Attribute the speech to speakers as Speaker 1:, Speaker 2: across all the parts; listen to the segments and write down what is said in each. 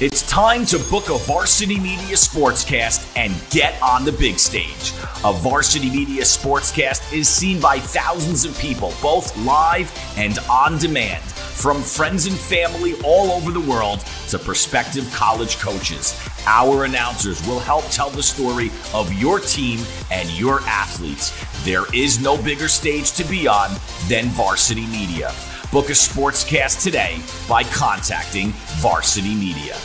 Speaker 1: It's time to book a Varsity Media Sportscast and get on the big stage. A Varsity Media Sportscast is seen by thousands of people, both live and on demand, from friends and family all over the world to prospective college coaches. Our announcers will help tell the story of your team and your athletes. There is no bigger stage to be on than Varsity Media. Book a sportscast today by contacting Varsity Media.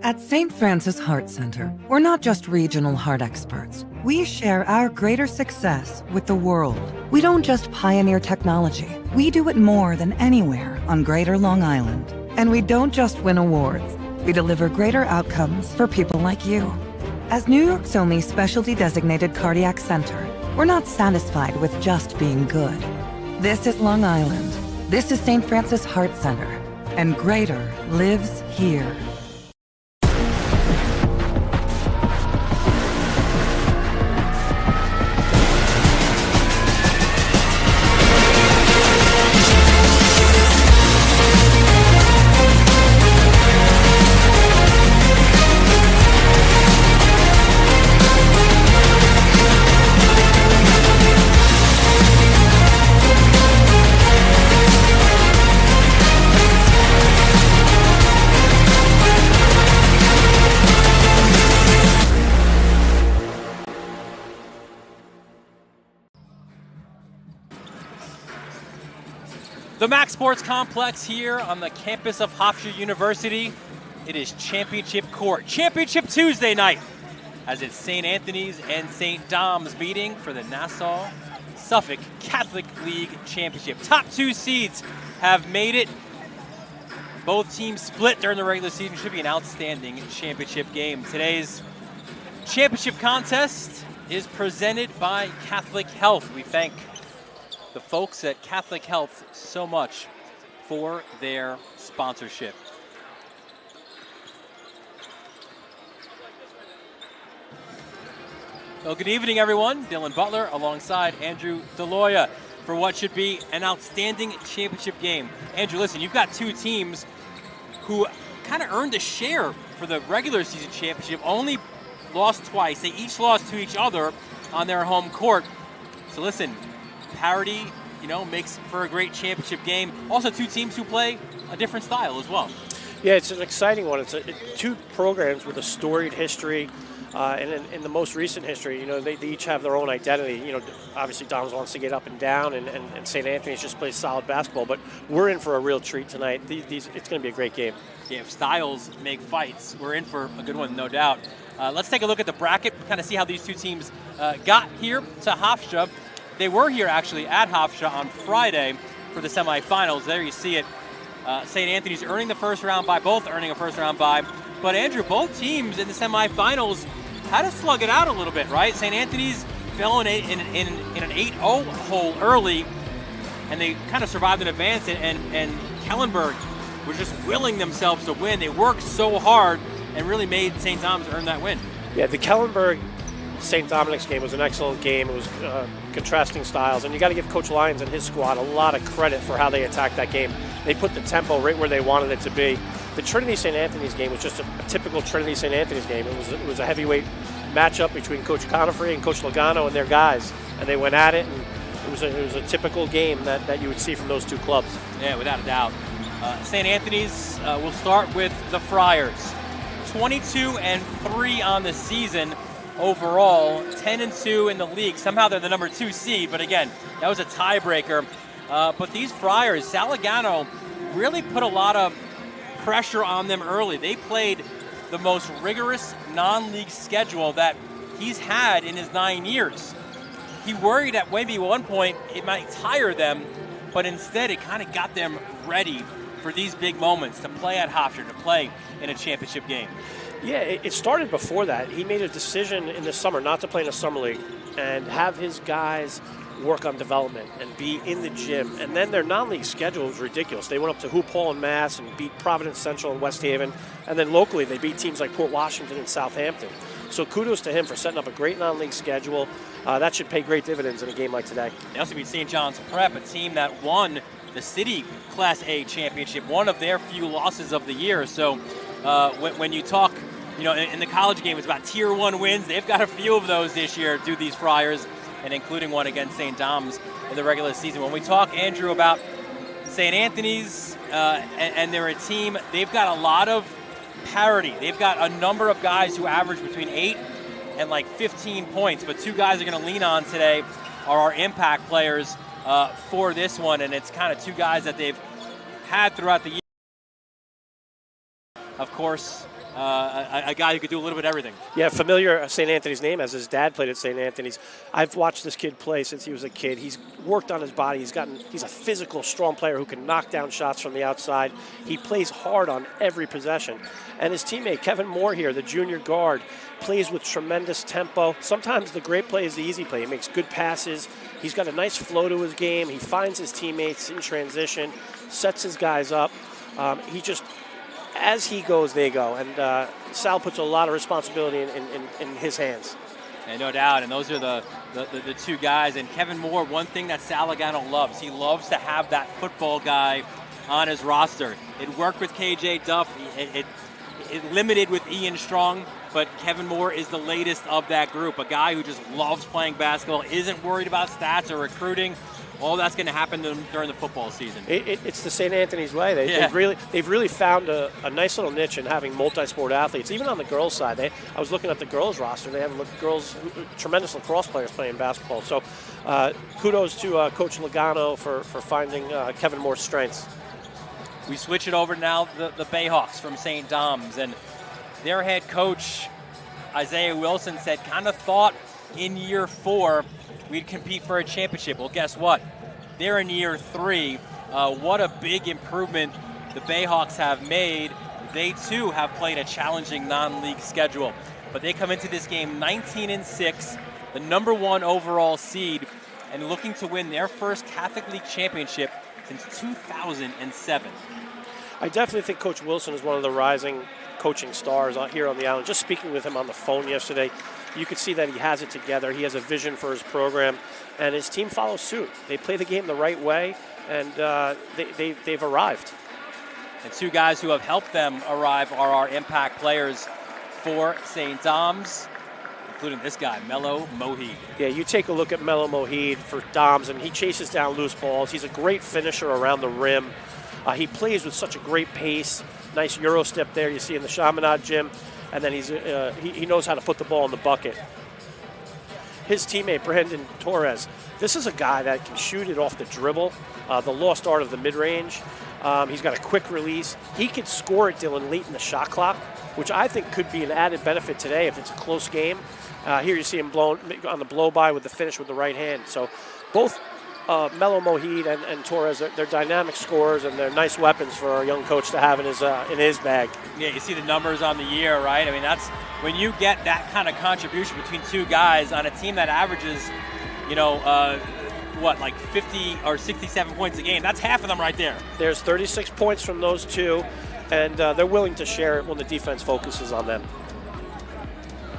Speaker 2: At St. Francis Heart Center, we're not just regional heart experts. We share our greater success with the world. We don't just pioneer technology. We do it more than anywhere on Greater Long Island. And we don't just win awards. We deliver greater outcomes for people like you. As New York's only specialty designated cardiac center, we're not satisfied with just being good. This is Long Island. This is St. Francis Heart Center. And greater lives here.
Speaker 3: The Max Sports Complex here on the campus of Hofstra University. It is Championship Court, Championship Tuesday night, as it's St. Anthony's and St. Dom's meeting for the Nassau-Suffolk Catholic League Championship. Top two seeds have made it. Both teams split during the regular season. Should be an outstanding championship game. Today's championship contest is presented by Catholic Health. We thank the folks at Catholic Health so much for their sponsorship. Well, good evening, everyone. Dylan Butler alongside Andrew DeLoya for what should be an outstanding championship game. Andrew, listen, you've got two teams who kind of earned a share for the regular season championship, only lost twice. They each lost to each other on their home court. So listen, parity, makes for a great championship game. Also, two teams who play a different style as well.
Speaker 4: Yeah, it's an exciting one. It's two programs with a storied history, and in the most recent history, they each have their own identity. Obviously, Dom's wants to get up and down, and St. Anthony's just plays solid basketball. But we're in for a real treat tonight. It's going to be a great game.
Speaker 3: Yeah, if styles make fights, we're in for a good one, no doubt. Let's take a look at the bracket, kind of see how these two teams got here to Hofstra. They were here actually at Hofstra on Friday for the semifinals. There you see it. St. Anthony's earning the first round bye, both earning a first round bye. But Andrew, both teams in the semifinals had to slug it out a little bit, right? St. Anthony's fell in an 8-0 hole early, and they kind of survived in advance. And Kellenberg was just willing themselves to win. They worked so hard and really made St. Dom's earn that win.
Speaker 4: Yeah, the Kellenberg St. Dominic's game was an excellent game. It was contrasting styles, and you got to give Coach Lyons and his squad a lot of credit for how they attacked that game. They put the tempo right where they wanted it to be. The Trinity St. Anthony's game was just a typical Trinity St. Anthony's game. It was a heavyweight matchup between Coach Conifrey and Coach Logano and their guys, and they went at it, and it was a typical game that you would see from those two clubs.
Speaker 3: Yeah, without a doubt. St. Anthony's will start with the Friars. 22-3 on the season. Overall, 10-2 in the league. Somehow they're the number 2 seed, but again, that was a tiebreaker. But these Friars, Salagano really put a lot of pressure on them early. They played the most rigorous non-league schedule that he's had in his 9 years. He worried at maybe one point it might tire them, but instead it kind of got them ready for these big moments, to play at Hofstra, to play in a championship game.
Speaker 4: Yeah, it started before that. He made a decision in the summer not to play in a summer league and have his guys work on development and be in the gym. And then their non-league schedule was ridiculous. They went up to Hoop Hall and Mass and beat Providence Central and West Haven. And then locally, they beat teams like Port Washington and Southampton. So kudos to him for setting up a great non-league schedule. That should pay great dividends in a game like today.
Speaker 3: They also beat St. John's Prep, a team that won the City Class A championship, one of their few losses of the year. So when you talk, in the college game, it's about Tier 1 wins. They've got a few of those this year, do these Friars, and including one against St. Dom's in the regular season. When we talk, Andrew, about St. Anthony's and they're a team, they've got a lot of parity. They've got a number of guys who average between 8 and like 15 points, but two guys are going to lean on today are our impact players for this one, and it's kind of two guys that they've had throughout the year. Of course, a guy who could do a little bit of everything.
Speaker 4: Yeah, familiar St. Anthony's name, as his dad played at St. Anthony's. I've watched this kid play since he was a kid. He's worked on his body. He's a physical, strong player who can knock down shots from the outside. He plays hard on every possession. And his teammate, Kevin Moore here, the junior guard, plays with tremendous tempo. Sometimes the great play is the easy play. He makes good passes. He's got a nice flow to his game. He finds his teammates in transition, sets his guys up. As he goes, they go. And Sal puts a lot of responsibility in his hands.
Speaker 3: And no doubt, and those are the two guys. And Kevin Moore, one thing that Sal Logano loves, he loves to have that football guy on his roster. It worked with KJ Duff. It limited with Ian Strong, but Kevin Moore is the latest of that group, a guy who just loves playing basketball, isn't worried about stats or recruiting. All that's going to happen to them during the football season.
Speaker 4: It's the St. Anthony's way. They've really found a nice little niche in having multi-sport athletes. Even on the girls' side, I was looking at the girls' roster. They have girls, tremendous lacrosse players playing basketball. So kudos to Coach Logano for finding Kevin Moore's strengths.
Speaker 3: We switch it over now the Bayhawks from St. Dom's, and their head coach, Isaiah Wilson, said kind of thought in year 4 we'd compete for a championship. Well, guess what? They're in year 3. What a big improvement the Bayhawks have made. They, too, have played a challenging non-league schedule. But they come into this game 19-6, the number 1 overall seed, and looking to win their first Catholic League championship since 2007.
Speaker 4: I definitely think Coach Wilson is one of the rising coaching stars here on the island. Just speaking with him on the phone yesterday, you could see that he has it together. He has a vision for his program, and his team follows suit. They play the game the right way, and they've arrived.
Speaker 3: And two guys who have helped them arrive are our impact players for St. Dom's, including this guy, Mello Mohid.
Speaker 4: Yeah, you take a look at Mello Mohid for Dom's, and he chases down loose balls. He's a great finisher around the rim. He plays with such a great pace. Nice Euro step there you see in the Chaminade gym. And then he knows how to put the ball in the bucket. His teammate, Brandon Torres, this is a guy that can shoot it off the dribble, the lost art of the mid-range. He's got a quick release. He could score it, Dylan, late in the shot clock, which I think could be an added benefit today if it's a close game. Here you see him on the blow-by with the finish with the right hand. So both Mello Mohid and Torres, they're dynamic scorers, and they're nice weapons for our young coach to have in his bag.
Speaker 3: Yeah, you see the numbers on the year, right? I mean, that's when you get that kind of contribution between two guys on a team that averages, like 50 or 67 points a game. That's half of them right there.
Speaker 4: There's 36 points from those two, and they're willing to share it when the defense focuses on them.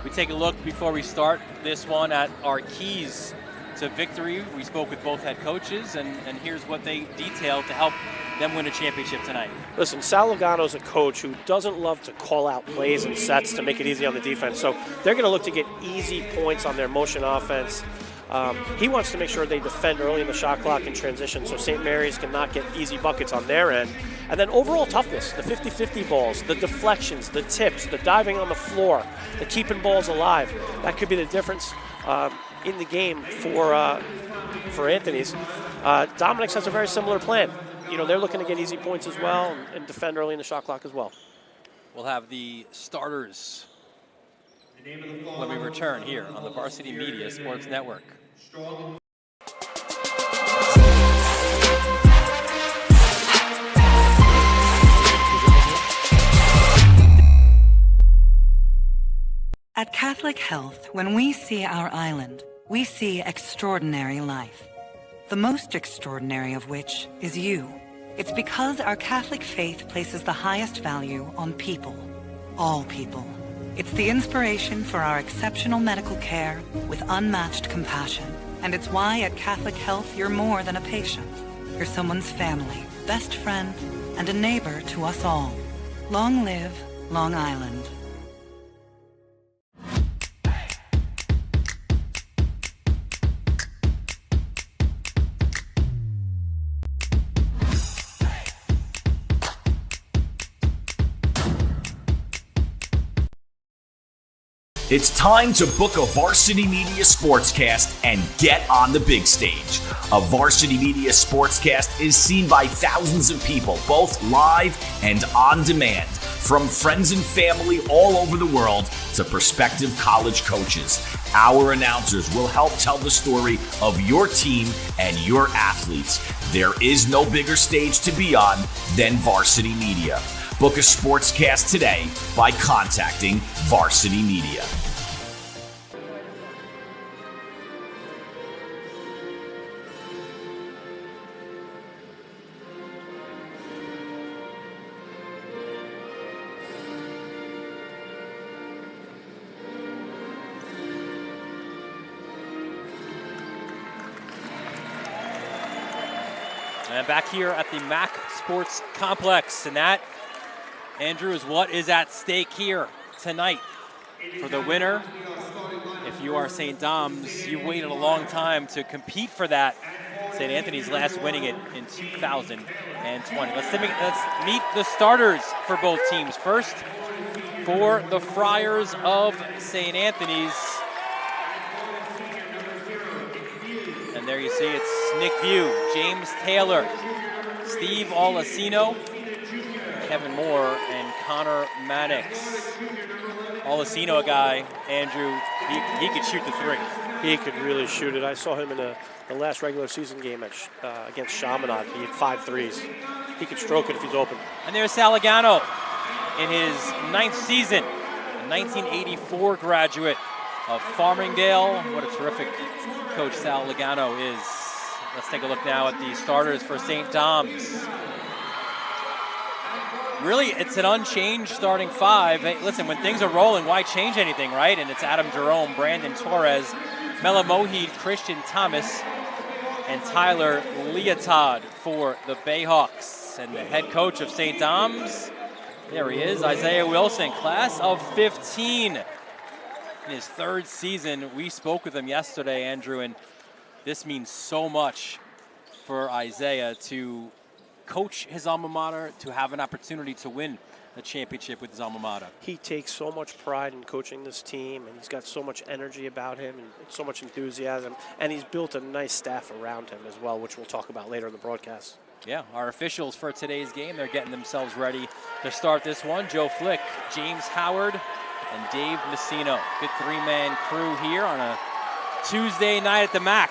Speaker 3: We take a look before we start this one at our keys to victory. We spoke with both head coaches, and here's what they detailed to help them win a championship tonight.
Speaker 4: Listen, Sal Logano's a coach who doesn't love to call out plays and sets to make it easy on the defense. So they're going to look to get easy points on their motion offense. He wants to make sure they defend early in the shot clock in transition so St. Mary's cannot get easy buckets on their end. And then overall toughness, the 50-50 balls, the deflections, the tips, the diving on the floor, the keeping balls alive. That could be the difference in the game for Anthony's. Dominic's has a very similar plan. They're looking to get easy points as well and defend early in the shot clock as well.
Speaker 3: We'll have the starters when we return here on the Varsity Media Sports Network.
Speaker 2: At Catholic Health, when we see our island, we see extraordinary life. The most extraordinary of which is you. It's because our Catholic faith places the highest value on people. All people. It's the inspiration for our exceptional medical care with unmatched compassion. And it's why at Catholic Health you're more than a patient. You're someone's family, best friend, and a neighbor to us all. Long live Long Island.
Speaker 1: It's time to book a Varsity Media Sportscast and get on the big stage. A Varsity Media Sportscast is seen by thousands of people, both live and on demand, from friends and family all over the world to prospective college coaches. Our announcers will help tell the story of your team and your athletes. There is no bigger stage to be on than Varsity Media. Book a sportscast today by contacting Varsity Media.
Speaker 3: And back here at the MAC Sports Complex, and that, Andrew, is what is at stake here tonight. For the winner, if you are St. Dom's, you waited a long time to compete for that. St. Anthony's last winning it in 2020. Let's meet the starters for both teams. First, for the Friars of St. Anthony's. And there you see it's Nick View, James Taylor, Steve Olasino, Kevin Moore, and Connor Maddox. Olasino, a guy, Andrew, he could shoot the three.
Speaker 4: He could really shoot it. I saw him in the last regular season game against Chaminade. He had 5 threes. He could stroke it if he's open.
Speaker 3: And there's Salagano in his 9th season, a 1984 graduate of Farmingdale. What a terrific coach Sal Logano is. Let's take a look now at the starters for St. Dom's. Really, it's an unchanged starting 5. Hey, listen, when things are rolling, why change anything, right? And it's Adam Jerome, Brandon Torres, Mela Mohid, Christian Thomas, and Tyler Leotard for the Bayhawks. And the head coach of St. Dom's, there he is, Isaiah Wilson, class of 15. In his 3rd season, we spoke with him yesterday, Andrew, and this means so much for Isaiah to coach his alma mater, to have an opportunity to win a championship with his alma mater.
Speaker 4: He takes so much pride in coaching this team, and he's got so much energy about him and so much enthusiasm, and he's built a nice staff around him as well, which we'll talk about later in the broadcast.
Speaker 3: Yeah, our officials for today's game, they're getting themselves ready to start this one. Joe Flick, James Howard, and Dave Messino. Good 3-man crew here on a Tuesday night at the MAC.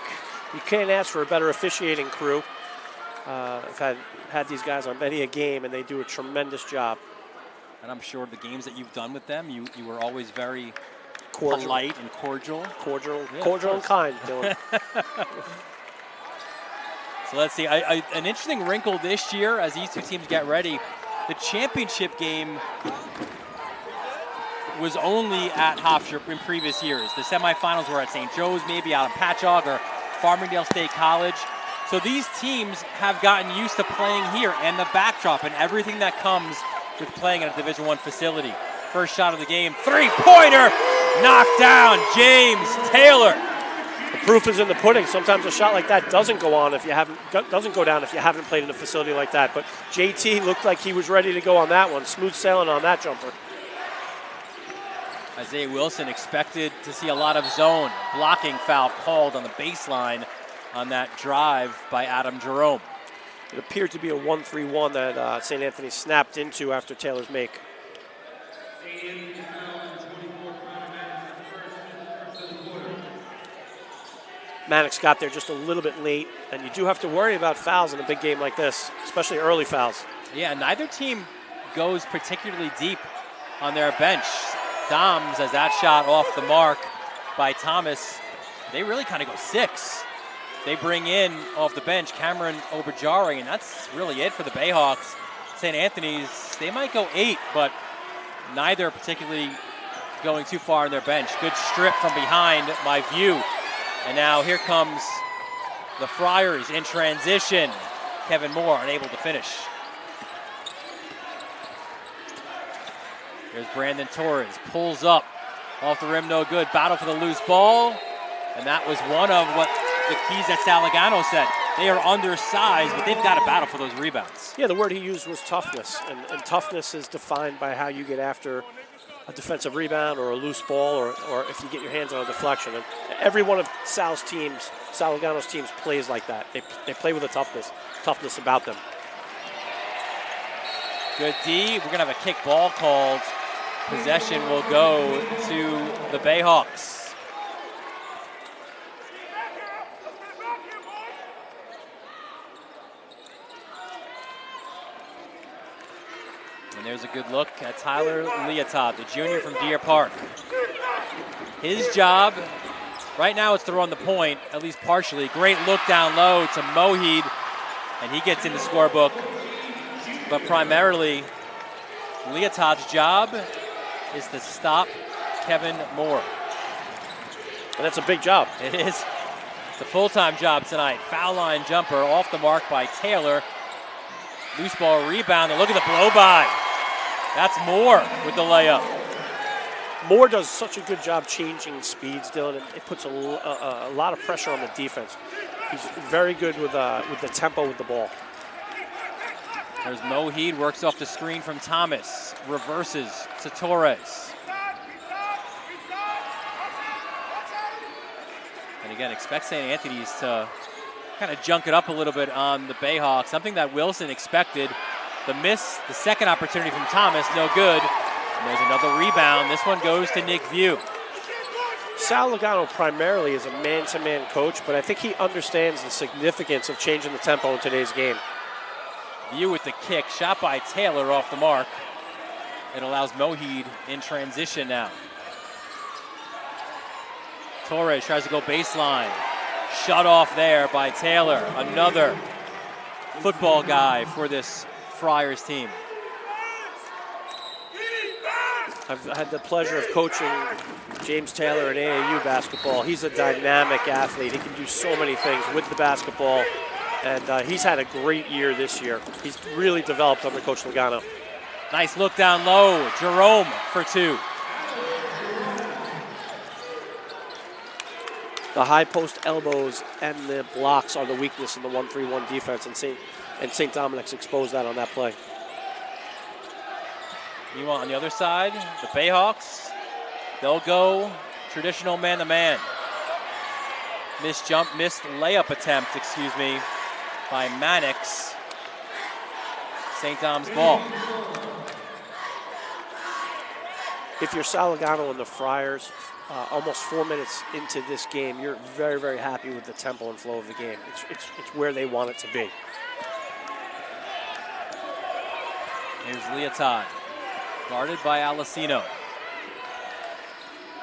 Speaker 4: You can't ask for a better officiating crew. I've had these guys on many a game, and they do a tremendous job.
Speaker 3: And I'm sure the games that you've done with them, you were always very
Speaker 4: cordial.
Speaker 3: Polite and cordial.
Speaker 4: Cordial and kind, Dylan.
Speaker 3: So let's see, an interesting wrinkle this year as these two teams get ready. The championship game was only at Hofstra in previous years. The semifinals were at St. Joe's, maybe out in Patchogue or Farmingdale State College. So these teams have gotten used to playing here and the backdrop and everything that comes with playing at a Division I facility. First shot of the game, 3-pointer, knocked down, James Taylor.
Speaker 4: The proof is in the pudding. Sometimes a shot like that doesn't go down if you haven't played in a facility like that. But JT looked like he was ready to go on that one. Smooth sailing on that jumper.
Speaker 3: Isaiah Wilson expected to see a lot of zone. Blocking foul called on the baseline on that drive by Adam Jerome.
Speaker 4: It appeared to be a 1-3-1 that St. Anthony snapped into after Taylor's make. Maddox got there just a little bit late, and you do have to worry about fouls in a big game like this, especially early fouls.
Speaker 3: Yeah, neither team goes particularly deep on their bench. Doms, as that shot off the mark by Thomas, they really kind of go 6. They bring in off the bench Cameron Obajari, and that's really it for the Bayhawks. St. Anthony's, they might go 8, but neither particularly going too far on their bench. Good strip from behind by View. And now here comes the Friars in transition. Kevin Moore unable to finish. Here's Brandon Torres, pulls up, off the rim, no good. Battle for the loose ball, and that was one of what the keys that Salagano said. They are undersized, but they've got to battle for those rebounds.
Speaker 4: Yeah, the word he used was toughness, and toughness is defined by how you get after a defensive rebound or a loose ball, or if you get your hands on a deflection. And every one of Salagano's teams plays like that. They play with a toughness about them.
Speaker 3: Good D. We're going to have a kick ball called. Possession will go to the Bayhawks. And there's a good look at Tyler Leotard, the junior from Deer Park. His job right now is to run the point, at least partially. Great look down low to Mohid, and he gets in the scorebook. But primarily, Leotard's job is to stop Kevin Moore.
Speaker 4: And that's a big job.
Speaker 3: It is. It's a full-time job tonight. Foul line jumper off the mark by Taylor. Loose ball rebound, and look at the blow-by. That's Moore with the layup.
Speaker 4: Moore does such a good job changing speeds, Dylan. It puts a lot of pressure on the defense. He's very good with the tempo with the ball.
Speaker 3: There's Mohid, works off the screen from Thomas, reverses to Torres. And again, expect St. Anthony's to kind of junk it up a little bit on the Bayhawks, something that Wilson expected. The miss, the second opportunity from Thomas, no good. And there's another rebound. This one goes to Nick View.
Speaker 4: Sal Logano primarily is a man-to-man coach, but I think he understands the significance of changing the tempo in today's game.
Speaker 3: View with the kick, shot by Taylor off the mark. It allows Mohid in transition now. Torres tries to go baseline. Shut off there by Taylor. Another football guy for this Friars team.
Speaker 4: I've had the pleasure of coaching James Taylor in AAU basketball. He's a dynamic athlete. He can do so many things with the basketball. And he's had a great year this year. He's really developed under Coach Logano.
Speaker 3: Nice look down low. Jerome for two.
Speaker 4: The high post elbows and the blocks are the weakness in the 1-3-1 defense, and St. Dominic's exposed that on that play.
Speaker 3: Meanwhile, on the other side, the Bayhawks, they'll go traditional man-to-man. Missed layup attempt, by Mannix. St. Dom's ball.
Speaker 4: If you're Salagano and the Friars, almost 4 minutes into this game, you're very, very happy with the tempo and flow of the game. It's where they want it to be.
Speaker 3: Here's Leotard, guarded by Alessino.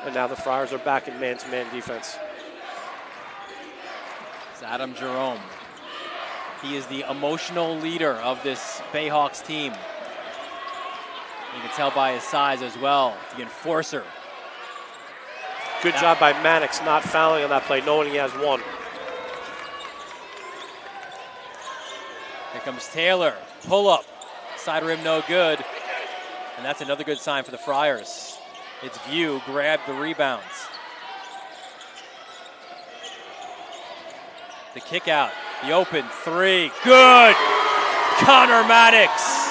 Speaker 4: And now the Friars are back in man-to-man defense.
Speaker 3: It's Adam Jerome. He is the emotional leader of this Bayhawks team. You can tell by his size as well, the enforcer.
Speaker 4: Good job by Mannix not fouling on that play, knowing he has one.
Speaker 3: Here comes Taylor, pull up, side rim no good. And that's another good sign for the Friars. It's View, grabbed the rebounds. The kick out, the open three, good! Connor Maddox.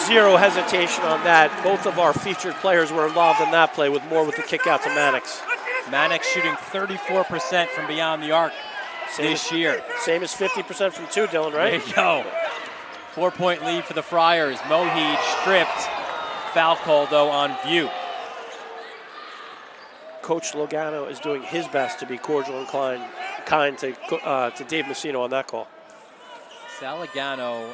Speaker 4: Zero hesitation on that. Both of our featured players were involved in that play, with Moore with the kick out to Maddox.
Speaker 3: Maddox shooting 34% from beyond the arc this year.
Speaker 4: Same as 50% from two, Dylan, right?
Speaker 3: There you go. 4-point lead for the Friars. Mohid stripped. Foul call, though, on View.
Speaker 4: Coach Logano is doing his best to be cordial and kind to Dave Messino on that call.
Speaker 3: Salagano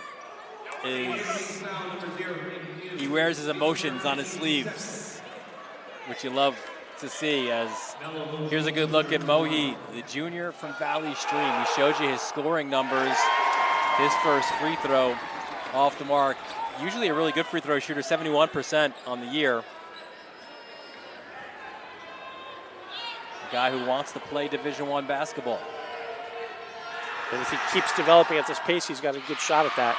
Speaker 3: he wears his emotions on his sleeves, which you love to see. As here's a good look at Mohid, the junior from Valley Stream. He showed you his scoring numbers. His first free throw off the mark. Usually a really good free throw shooter, 71% on the year. A guy who wants to play Division I basketball.
Speaker 4: And if he keeps developing at this pace, he's got a good shot at that.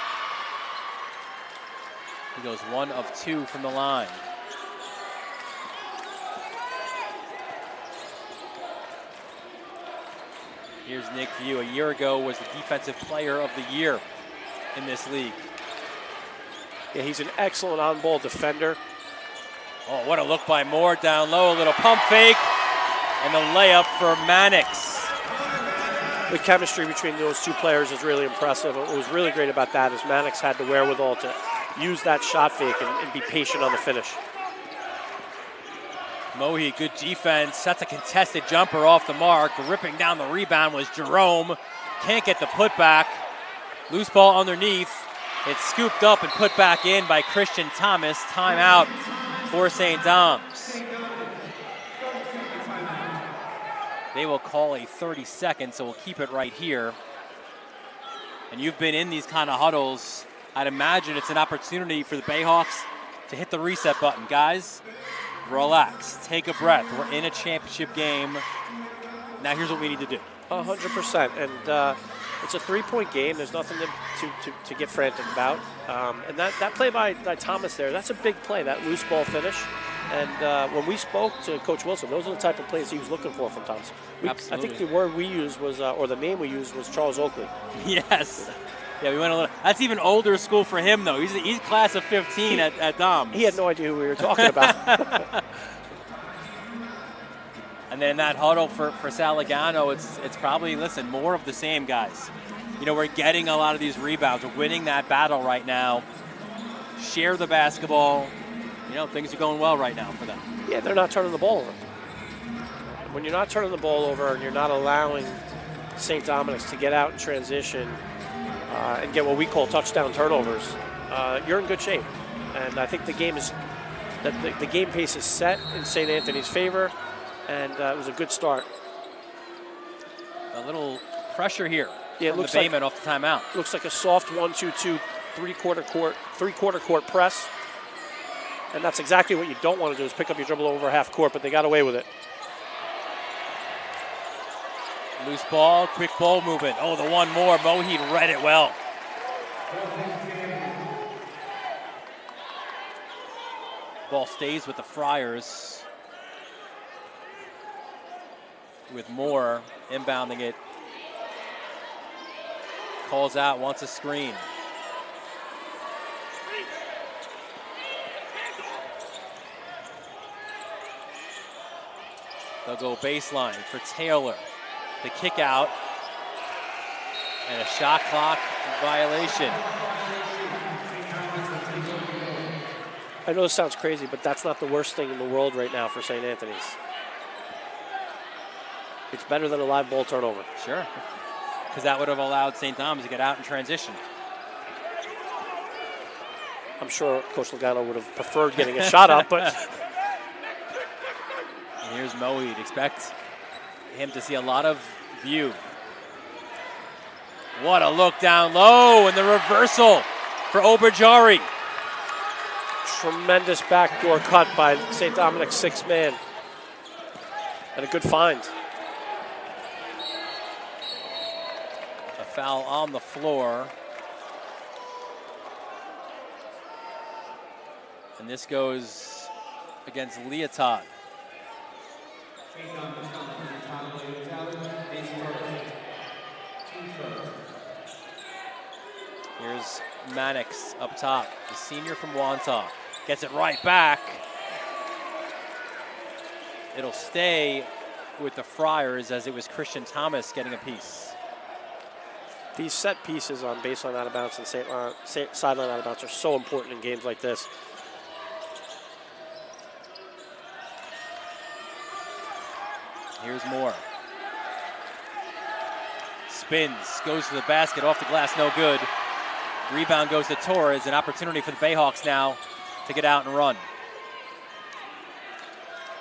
Speaker 3: He goes 1 of 2 from the line. Here's Nick View. A year ago was the Defensive Player of the Year in this league.
Speaker 4: Yeah, he's an excellent on-ball defender.
Speaker 3: Oh, what a look by Moore down low. A little pump fake. And the layup for Mannix.
Speaker 4: The chemistry between those two players is really impressive. What was really great about that is Mannix had the wherewithal to use that shot fake and be patient on the finish.
Speaker 3: Mohi, good defense. That's a contested jumper off the mark. Ripping down the rebound was Jerome. Can't get the putback. Loose ball underneath. It's scooped up and put back in by Christian Thomas. Timeout for St. Dom's. They will call a 30-second, so we'll keep it right here. And you've been in these kind of huddles. I'd imagine it's an opportunity for the Bayhawks to hit the reset button. Guys, relax, take a breath. We're in a championship game. Now here's what we need to do.
Speaker 4: 100%, and it's a 3-point game. There's nothing to get frantic about. And that play by Thomas there, that's a big play, that loose ball finish. And when we spoke to Coach Wilson, those are the type of plays he was looking for from Thomas.
Speaker 3: Absolutely.
Speaker 4: I think the word we used was, or the name we used was Charles Oakley.
Speaker 3: Yes. Yeah, we went a little. That's even older school for him, though. He's class of 15 at Dom's.
Speaker 4: He had no idea who we were talking about.
Speaker 3: And then in that huddle for Saligano, it's probably, listen, more of the same, guys. You know, we're getting a lot of these rebounds. We're winning that battle right now. Share the basketball. You know, things are going well right now for them.
Speaker 4: Yeah, they're not turning the ball over. When you're not turning the ball over and you're not allowing St. Dominic's to get out in transition and get what we call touchdown turnovers, you're in good shape. And I think the game pace is set in St. Anthony's favor, and it was a good start.
Speaker 3: A little pressure here.
Speaker 4: Yeah,
Speaker 3: from the Bayman off the timeout.
Speaker 4: Looks like a soft 1-2-2 three-quarter court press. And that's exactly what you don't want to do, is pick up your dribble over half court, but they got away with it.
Speaker 3: Loose ball, quick ball movement. Oh, the one more. Moheed read it well. Ball stays with the Friars. With Moore inbounding it. Calls out, wants a screen. They'll go baseline for Taylor. The kick out. And a shot clock violation.
Speaker 4: I know this sounds crazy, but that's not the worst thing in the world right now for St. Anthony's. It's better than a live ball turnover.
Speaker 3: Sure. Because that would have allowed St. Dom's to get out in transition.
Speaker 4: I'm sure Coach Logano would have preferred getting a shot up, but...
Speaker 3: And here's Moeed. Expect him to see a lot of view. What a look down low, and the reversal for Obajari.
Speaker 4: Tremendous backdoor cut by St. Dominic's sixth man. And a good find.
Speaker 3: A foul on the floor. And this goes against Leotard. Here's Mannix up top, the senior from Wantagh. Gets it right back. It'll stay with the Friars, as it was Christian Thomas getting a piece.
Speaker 4: These set pieces on baseline out of bounds and sideline out of bounds are so important in games like this.
Speaker 3: Here's Moore. Spins, goes to the basket, off the glass, no good. Rebound goes to Torres, an opportunity for the Bayhawks now to get out and run.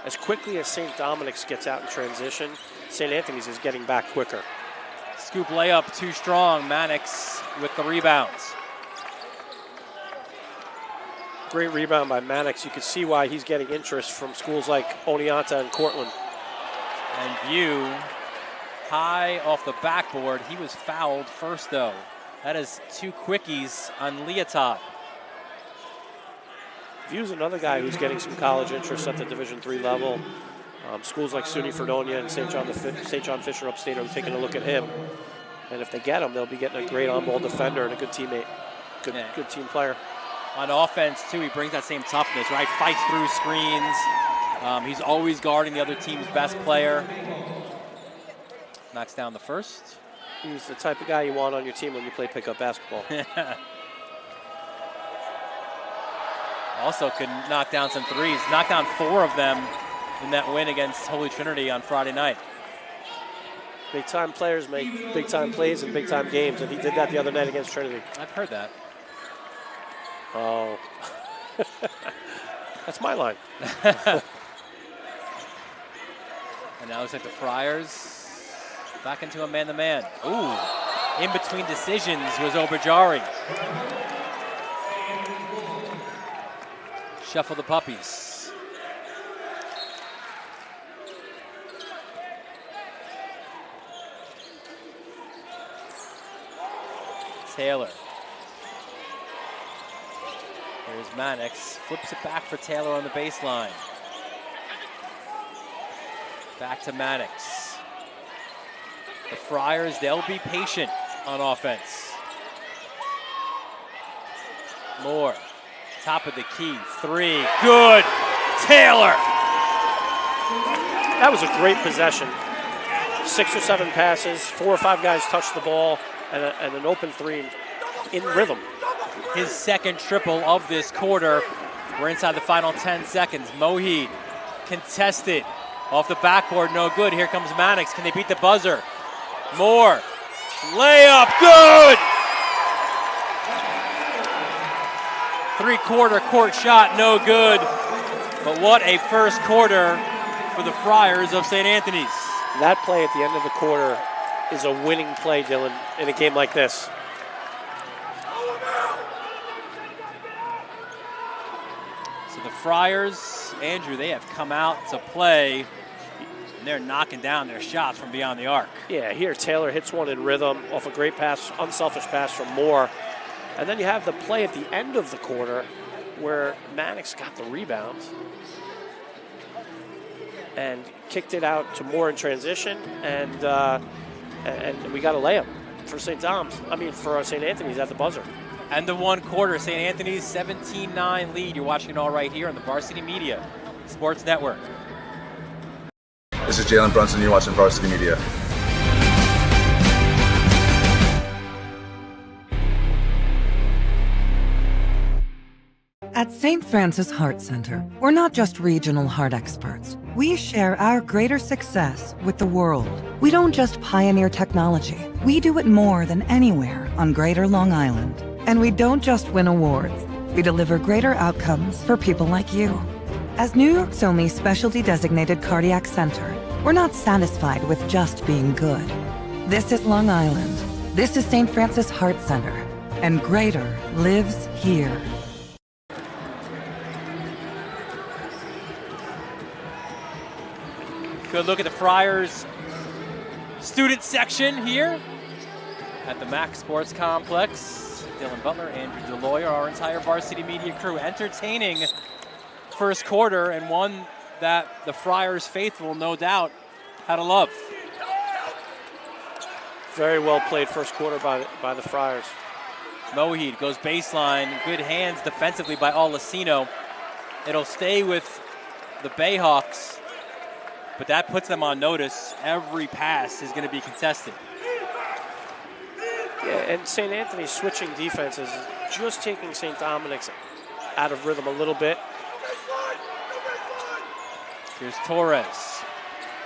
Speaker 4: As quickly as St. Dominic's gets out in transition, St. Anthony's is getting back quicker.
Speaker 3: Scoop layup, too strong. Mannix with the rebounds.
Speaker 4: Great rebound by Mannix. You can see why he's getting interest from schools like Oneonta and Cortland.
Speaker 3: And View high off the backboard. He was fouled first, though. That is 2 quickies on Leotard.
Speaker 4: View's another guy who's getting some college interest at the Division III level. Schools like SUNY Fredonia and St. John Fisher upstate are taking a look at him. And if they get him, they'll be getting a great on-ball defender and a good teammate, good team player.
Speaker 3: On offense, too, he brings that same toughness, right? Fights through screens. He's always guarding the other team's best player. Knocks down the first.
Speaker 4: He's the type of guy you want on your team when you play pickup basketball.
Speaker 3: Also could knock down some threes. Knocked down 4 of them in that win against Holy Trinity on Friday night.
Speaker 4: Big-time players make big-time plays in big-time games, and he did that the other night against Trinity.
Speaker 3: I've heard that.
Speaker 4: Oh. That's my line.
Speaker 3: And now it looks like the Friars back into a man-to-man. Ooh, in between decisions was Obajari. Shuffle the puppies. Taylor. Here's Mannix, flips it back for Taylor on the baseline. Back to Mannix. The Friars, they'll be patient on offense. Moore, top of the key, 3, good! Taylor!
Speaker 4: That was a great possession. 6 or 7 passes, 4 or 5 guys touched the ball, and an open 3 in rhythm.
Speaker 3: His second triple of this quarter. We're inside the final 10 seconds. Mohid contested off the backboard, no good. Here comes Mannix. Can they beat the buzzer? Moore, layup, good! 3-quarter court shot, no good. But what a first quarter for the Friars of St. Anthony's.
Speaker 4: That play at the end of the quarter is a winning play, Dylan, in a game like this.
Speaker 3: So the Friars, Andrew, they have come out to play, and they're knocking down their shots from beyond the arc.
Speaker 4: Yeah, here Taylor hits one in rhythm off a great pass, unselfish pass from Moore. And then you have the play at the end of the quarter where Mannix got the rebound and kicked it out to Moore in transition, and we got a layup for St. Anthony's at the buzzer.
Speaker 3: End of 1 quarter, St. Anthony's 17-9 lead. You're watching it all right here on the Varsity Media Sports Network.
Speaker 5: This is Jalen Brunson. You're watching Varsity Media.
Speaker 2: At St. Francis Heart Center, we're not just regional heart experts. We share our greater success with the world. We don't just pioneer technology. We do it more than anywhere on Greater Long Island. And we don't just win awards. We deliver greater outcomes for people like you. As New York's only specialty designated cardiac center, we're not satisfied with just being good. This is Long Island. This is St. Francis Heart Center. And greater lives here.
Speaker 3: Good look at the Friars student section here at the Mac Sports Complex. Dylan Butler, Andrew DeLoyer, our entire Varsity Media crew, entertaining first quarter, and one that the Friars faithful, no doubt, had to love.
Speaker 4: Very well played first quarter by the Friars.
Speaker 3: Mohid goes baseline, good hands defensively by Olasino. It'll stay with the Bayhawks, but that puts them on notice. Every pass is going to be contested.
Speaker 4: Yeah, and St. Anthony's switching defenses, just taking St. Dominic's out of rhythm a little bit.
Speaker 3: Here's Torres.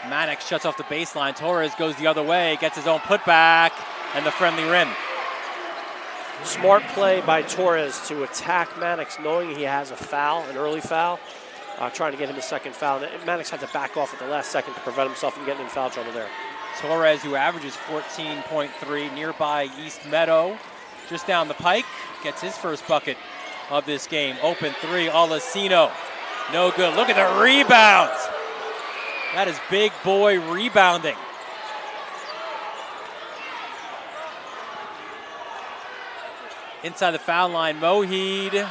Speaker 3: Mannix shuts off the baseline. Torres goes the other way, gets his own putback, and the friendly rim.
Speaker 4: Smart play by Torres to attack Mannix, knowing he has a foul, an early foul, trying to get him a second foul. And Mannix had to back off at the last second to prevent himself from getting in foul trouble there.
Speaker 3: Torres, who averages 14.3, nearby East Meadow, just down the pike, gets his first bucket of this game. Open 3, Olasino, no good. Look at the rebound. That is big boy rebounding. inside the foul line. Moheed,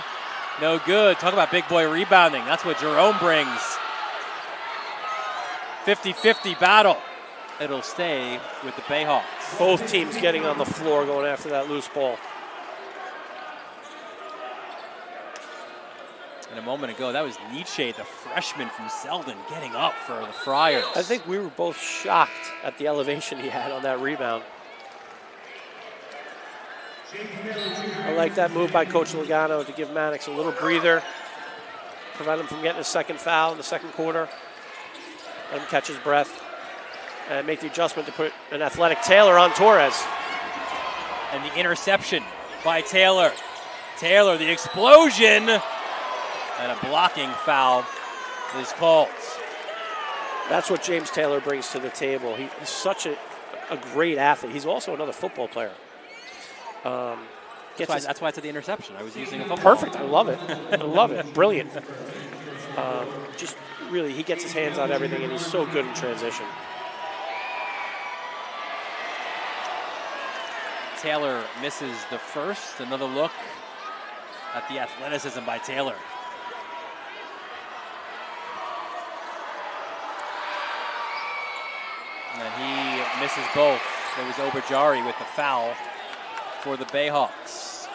Speaker 3: no good. Talk about big boy rebounding. That's what Jerome brings. 50-50 battle. It'll stay with the Bayhawks.
Speaker 4: Both teams getting on the floor going after that loose ball.
Speaker 3: And a moment ago, that was Nietzsche, the freshman from Selden, getting up for the Friars.
Speaker 4: I think we were both shocked at the elevation he had on that rebound. I like that move by Coach Logano to give Mannix a little breather, prevent him from getting a second foul in the second quarter, let him catch his breath, and make the adjustment to put an athletic Taylor on Torres.
Speaker 3: And the interception by Taylor. Taylor, the explosion, and a blocking foul is called.
Speaker 4: That's what James Taylor brings to the table. He's such a great athlete. He's also another football player.
Speaker 3: That's why I said the interception. I was using a football.
Speaker 4: Perfect. I love it. I love it. Brilliant. Just really, he gets his hands on everything, and he's so good in transition.
Speaker 3: Taylor misses the first. Another look at the athleticism by Taylor. And he misses both. There was Obajari with the foul for the Bayhawks.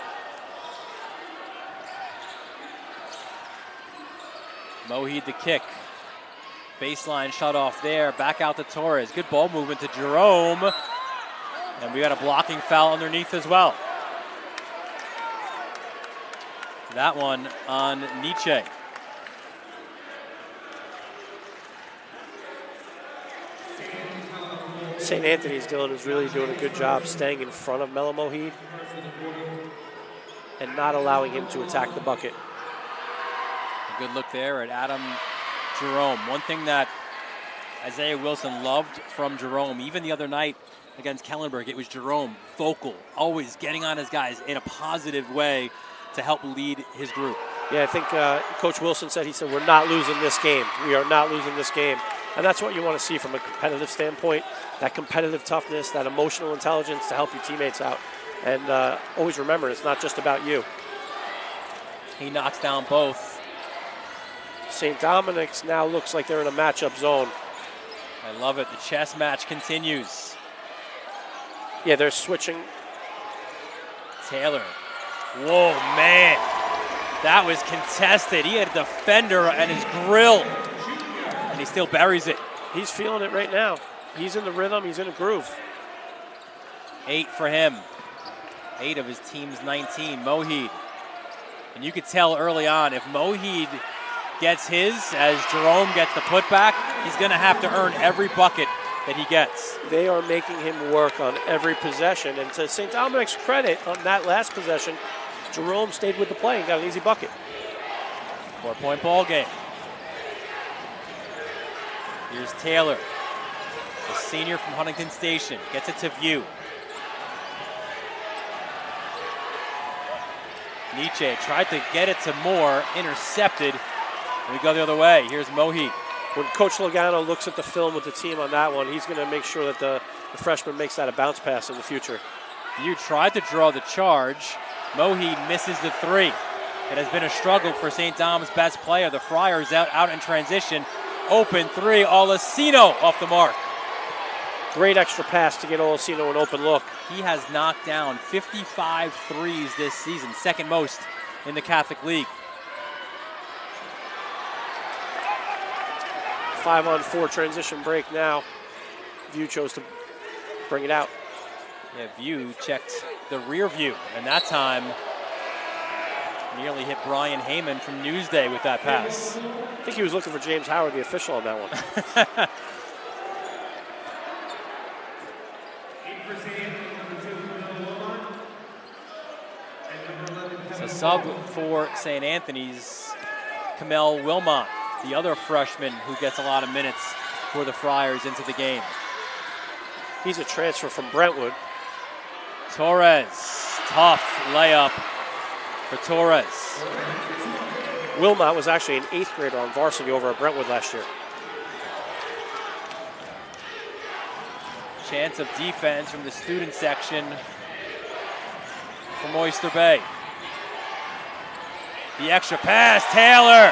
Speaker 3: Moheed the kick. Baseline shut off there. Back out to Torres. Good ball movement to Jerome. And we got a blocking foul underneath as well. That one on Nietzsche.
Speaker 4: St. Anthony's Dylan is really doing a good job staying in front of Melo Moheed and not allowing him to attack the bucket.
Speaker 3: A good look there at Adam Jerome. One thing that Isaiah Wilson loved from Jerome, even the other night against Kellenberg, it was Jerome, vocal, always getting on his guys in a positive way to help lead his group.
Speaker 4: Yeah, I think Coach Wilson said, we're not losing this game. We are not losing this game. And that's what you want to see from a competitive standpoint, that competitive toughness, that emotional intelligence to help your teammates out. And always remember, it's not just about you.
Speaker 3: He knocks down both.
Speaker 4: St. Dominic's now looks like they're in a matchup zone.
Speaker 3: I love it. The chess match continues.
Speaker 4: Yeah, they're switching.
Speaker 3: Taylor. Whoa, man. That was contested. He had a defender and his grill. And he still buries it.
Speaker 4: He's feeling it right now. He's in the rhythm. He's in a groove.
Speaker 3: 8 for him. 8 of his team's 19. Moheed. And you could tell early on, if Moheed gets his, as Jerome gets the putback, he's going to have to earn every bucket that he gets.
Speaker 4: They are making him work on every possession. And to St. Dominic's credit, on that last possession, Jerome stayed with the play and got an easy bucket.
Speaker 3: 4-point ball game. Here's Taylor, the senior from Huntington Station, gets it to View. Nietzsche tried to get it to Moore, intercepted, and we go the other way. Here's Moheed.
Speaker 4: When Coach Logano looks at the film with the team on that one, he's going to make sure that the freshman makes that a bounce pass in the future.
Speaker 3: View tried to draw the charge. Moheed misses the 3. It has been a struggle for St. Dom's best player. The Friars out in transition. Open 3, Olesino off the mark.
Speaker 4: Great extra pass to get Olesino an open look.
Speaker 3: He has knocked down 55 threes this season, second most in the Catholic League.
Speaker 4: 5-on-4 transition break now. View chose to bring it out.
Speaker 3: Yeah, View checked the rear view, and that time nearly hit Brian Heyman from Newsday with that pass.
Speaker 4: I think he was looking for James Howard, the official, on that one.
Speaker 3: So sub for St. Anthony's, Kamel Wilmot, the other freshman who gets a lot of minutes for the Friars into the game.
Speaker 4: He's a transfer from Brentwood.
Speaker 3: Torres, tough layup for Torres.
Speaker 4: Wilmot was actually an 8th grader on varsity over at Brentwood last year.
Speaker 3: Chance of defense from the student section from Oyster Bay. The extra pass, Taylor.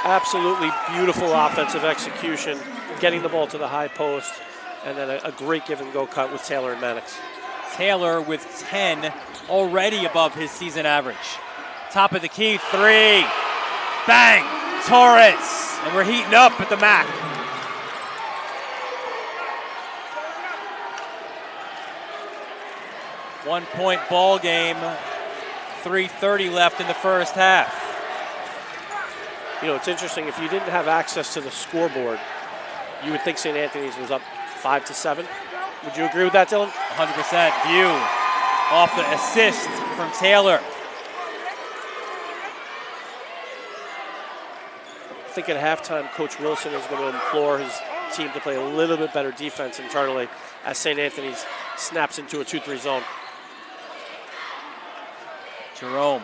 Speaker 4: Absolutely beautiful offensive execution, getting the ball to the high post, and then a great give-and-go cut with Taylor and Mannix.
Speaker 3: Taylor with 10, already above his season average. Top of the key, 3. Bang! Torres. And we're heating up at the MAC. One-point ball game. 3:30 left in the first half.
Speaker 4: You know, it's interesting. If you didn't have access to the scoreboard, you would think St. Anthony's was up 5-7. Would you agree with that, Dylan?
Speaker 3: 100%. View off the assist from Taylor.
Speaker 4: I think at halftime, Coach Wilson is going to implore his team to play a little bit better defense internally as St. Anthony's snaps into a 2-3 zone.
Speaker 3: Jerome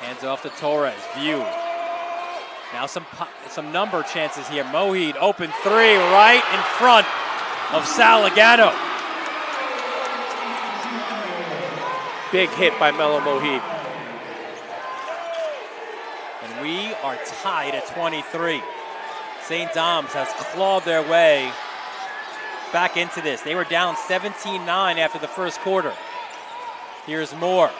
Speaker 3: hands off to Torres. View. Now some number chances here. Mohid, open 3 right in front of Salagano.
Speaker 4: Big hit by Melo Mohid.
Speaker 3: And we are tied at 23. St. Dom's has clawed their way back into this. They were down 17-9 after the first quarter. Here's Moore.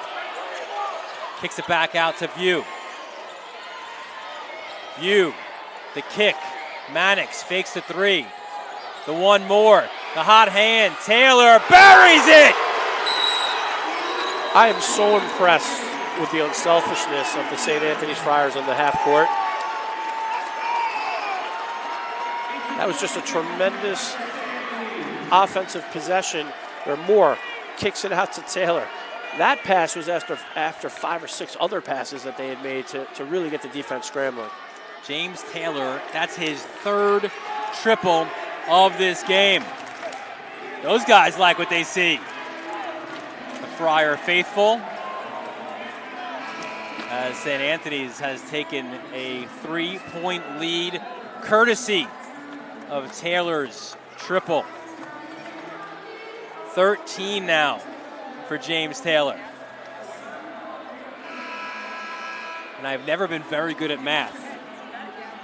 Speaker 3: Kicks it back out to View. View, the kick. Mannix fakes the 3. The one more. The hot hand. Taylor buries it!
Speaker 4: I am so impressed with the unselfishness of the St. Anthony's Friars on the half court. That was just a tremendous offensive possession where Moore kicks it out to Taylor. That pass was after 5 or 6 other passes that they had made to really get the defense scrambling.
Speaker 3: James Taylor, that's his 3rd triple of this game. Those guys like what they see. The Friar faithful, as St. Anthony's has taken a 3-point lead courtesy of Taylor's triple. 13 now for James Taylor. And I've never been very good at math,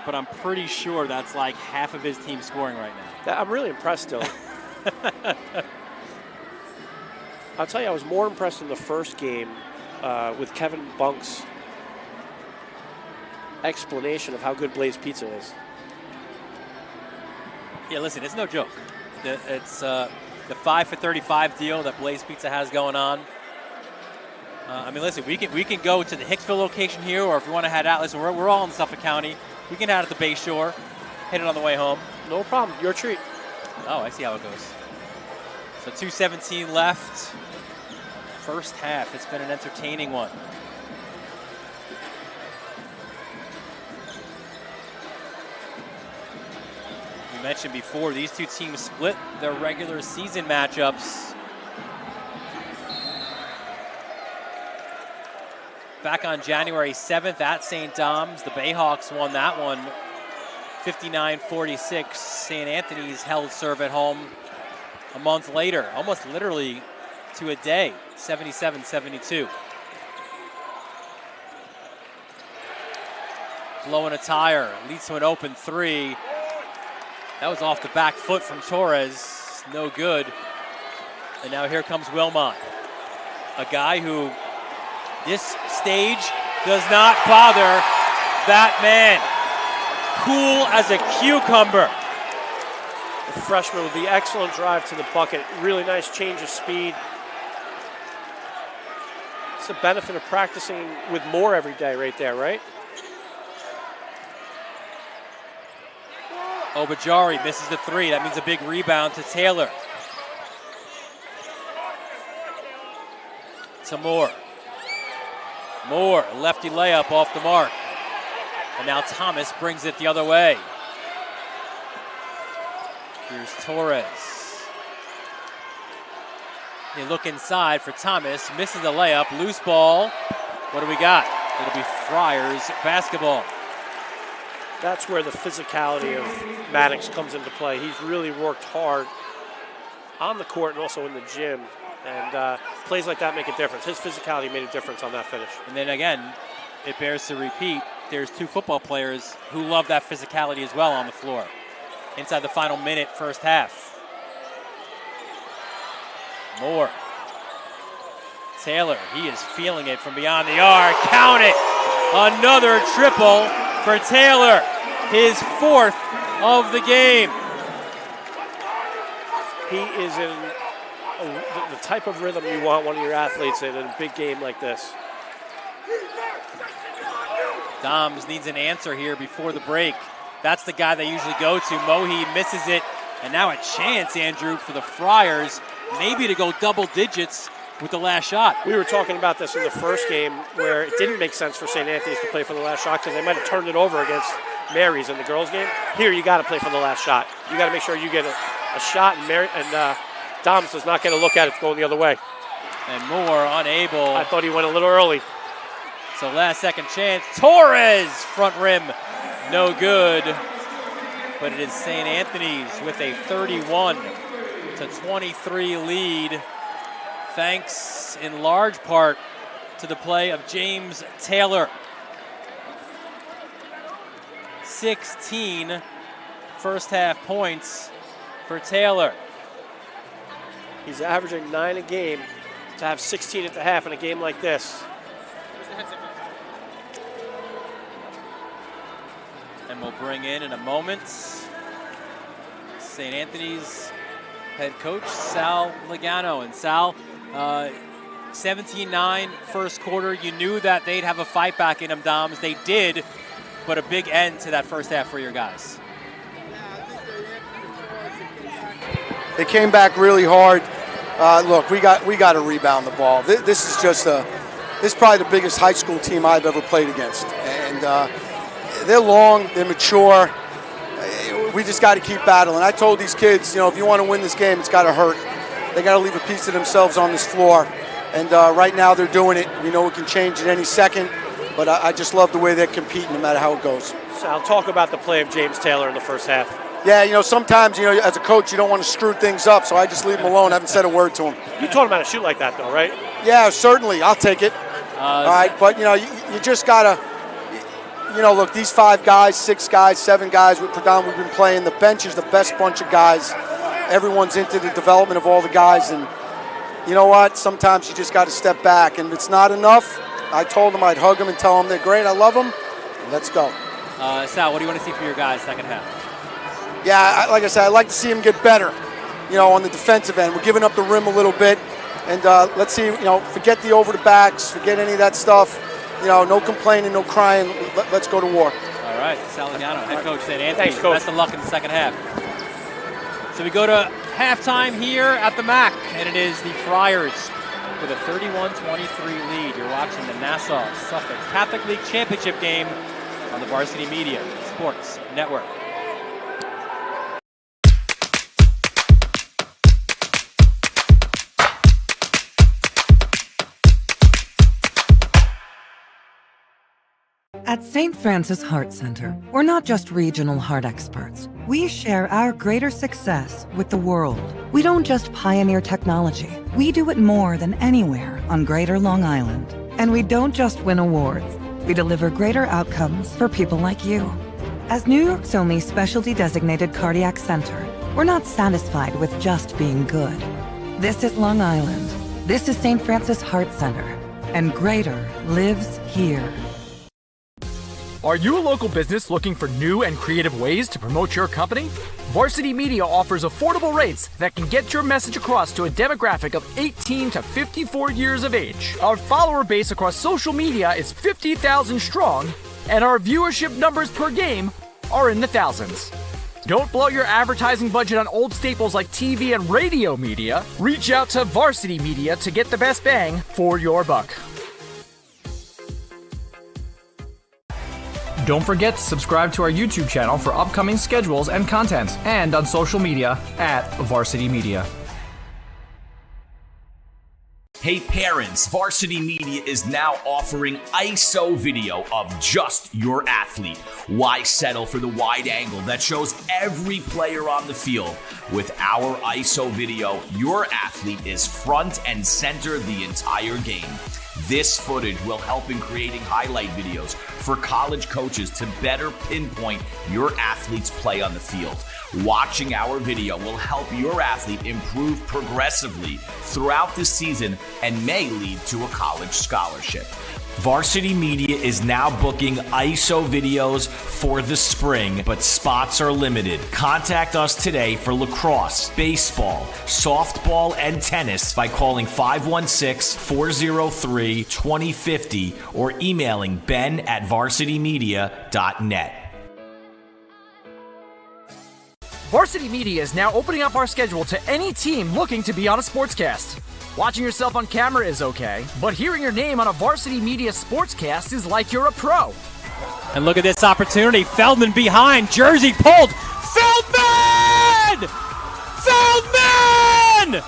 Speaker 3: but I'm pretty sure that's like half of his team scoring right now.
Speaker 4: I'm really impressed, Dylan. I'll tell you, I was more impressed in the first game with Kevin Bunk's explanation of how good Blaze Pizza is.
Speaker 3: Yeah, listen, it's no joke. It's the 5 for 35 deal that Blaze Pizza has going on. I mean, listen, we can go to the Hicksville location here, or if we want to head out, listen, we're all in Suffolk County. We can head out to Bay Shore, hit it on the way home.
Speaker 4: No problem. Your treat.
Speaker 3: Oh, I see how it goes. So 2:17 left. First half. It's been an entertaining one. We mentioned before, these two teams split their regular season matchups. Back on January 7th at St. Dom's, the Bayhawks won that one 59-46. St. Anthony's held serve at home a month later, almost literally to a day, 77-72. Blowing a tire, leads to an open 3. That was off the back foot from Torres, no good. And now here comes Wilmot, a guy who this stage does not bother that man. Cool as a cucumber.
Speaker 4: The freshman with the excellent drive to the bucket. Really nice change of speed. It's the benefit of practicing with Moore every day right there, right?
Speaker 3: Obajari misses the 3. That means a big rebound to Taylor. To Moore. Moore, lefty layup off the mark. And now Thomas brings it the other way. Here's Torres. They look inside for Thomas, misses the layup, loose ball. What do we got? It'll be Friars basketball.
Speaker 4: That's where the physicality of Maddox comes into play. He's really worked hard on the court and also in the gym And plays like that make a difference. His physicality made a difference on that finish.
Speaker 3: And then again, it bears to repeat, there's two football players who love that physicality as well on the floor. Inside the final minute, first half. Moore. Taylor, he is feeling it from beyond the arc. Count it! Another triple for Taylor. His 4th of the game.
Speaker 4: He is in the type of rhythm you want one of your athletes in a big game like this.
Speaker 3: Doms needs an answer here before the break. That's the guy they usually go to. Mohi misses it. And now a chance, Andrew, for the Friars, maybe to go double digits with the last shot.
Speaker 4: We were talking about this in the first game where it didn't make sense for St. Anthony's to play for the last shot because they might have turned it over against Mary's in the girls' game. Here, you got to play for the last shot. You got to make sure you get a shot, and Doms does not get a look at it going the other way.
Speaker 3: And Moore unable.
Speaker 4: I thought he went a little early.
Speaker 3: So last second chance. Torres, front rim, no good. But it is St. Anthony's with a 31-23 lead. Thanks in large part to the play of James Taylor. 16 first half points for Taylor.
Speaker 4: He's averaging 9 a game. To have 16 at the half in a game like this.
Speaker 3: And we'll bring in a moment St. Anthony's head coach, Sal Logano. And Sal, 17-9 first quarter. You knew that they'd have a fight back in them, Doms. They did, but a big end to that first half for your guys.
Speaker 6: They came back really hard. Look, we got to rebound the ball. This is probably the biggest high school team I've ever played against. And they're long, they're mature. We just got to keep battling. I told these kids, if you want to win this game, it's got to hurt. They got to leave a piece of themselves on this floor. And right now they're doing it. We know it can change at any second, but I just love the way they're competing no matter how it goes.
Speaker 4: Sal, talk about the play of James Taylor in the first half.
Speaker 6: Yeah, sometimes, as a coach, you don't want to screw things up, so I just leave him alone. I haven't said a word to him.
Speaker 4: You taught him how to shoot like that, though, right?
Speaker 6: Yeah, certainly. I'll take it. All right, but, you just got to, look, these 5 guys, 6 guys, 7 guys, we've been playing. The bench is the best bunch of guys. Everyone's into the development of all the guys, and you know what? Sometimes you just got to step back, and if it's not enough, I told them I'd hug them and tell them they're great, I love them, let's go.
Speaker 3: Sal, what do you want to see from your guys second half?
Speaker 6: Yeah, like I said, I'd like to see them get better, on the defensive end. We're giving up the rim a little bit, and let's see, forget the over the backs, forget any of that stuff. No complaining, no crying. Let's go to war.
Speaker 3: All right, Sal Logano, head coach St. Anthony.
Speaker 4: Thanks, Coach.
Speaker 3: Best of luck in the second half. So we go to halftime here at the MAC, and it is the Friars with a 31-23 lead. You're watching the Nassau-Suffolk Catholic League Championship game on the Varsity Media Sports Network.
Speaker 2: At St. Francis Heart Center, we're not just regional heart experts. We share our greater success with the world. We don't just pioneer technology. We do it more than anywhere on Greater Long Island. And we don't just win awards. We deliver greater outcomes for people like you. As New York's only specialty designated cardiac center, we're not satisfied with just being good. This is Long Island. This is St. Francis Heart Center. And greater lives here.
Speaker 7: Are you a local business looking for new and creative ways to promote your company? Varsity Media offers affordable rates that can get your message across to a demographic of 18 to 54 years of age. Our follower base across social media is 50,000 strong, and our viewership numbers per game are in the thousands. Don't blow your advertising budget on old staples like TV and radio media. Reach out to Varsity Media to get the best bang for your buck. Don't forget to subscribe to our YouTube channel for upcoming schedules and content, and on social media at Varsity Media.
Speaker 1: Hey parents, Varsity Media is now offering ISO video of just your athlete. Why settle for the wide angle that shows every player on the field? With our ISO video, your athlete is front and center the entire game. This footage will help in creating highlight videos for college coaches to better pinpoint your athlete's play on the field. Watching our video will help your athlete improve progressively throughout the season and may lead to a college scholarship. Varsity Media is now booking ISO videos for the spring, but spots are limited. Contact us today for lacrosse, baseball, softball, and tennis by calling 516-403-2050 or emailing ben@varsitymedia.net.
Speaker 7: Varsity Media is now opening up our schedule to any team looking to be on a sportscast. Watching yourself on camera is okay, but hearing your name on a Varsity Media sportscast is like you're a pro.
Speaker 3: And look at this opportunity. Feldman behind. Jersey pulled. Feldman! Feldman!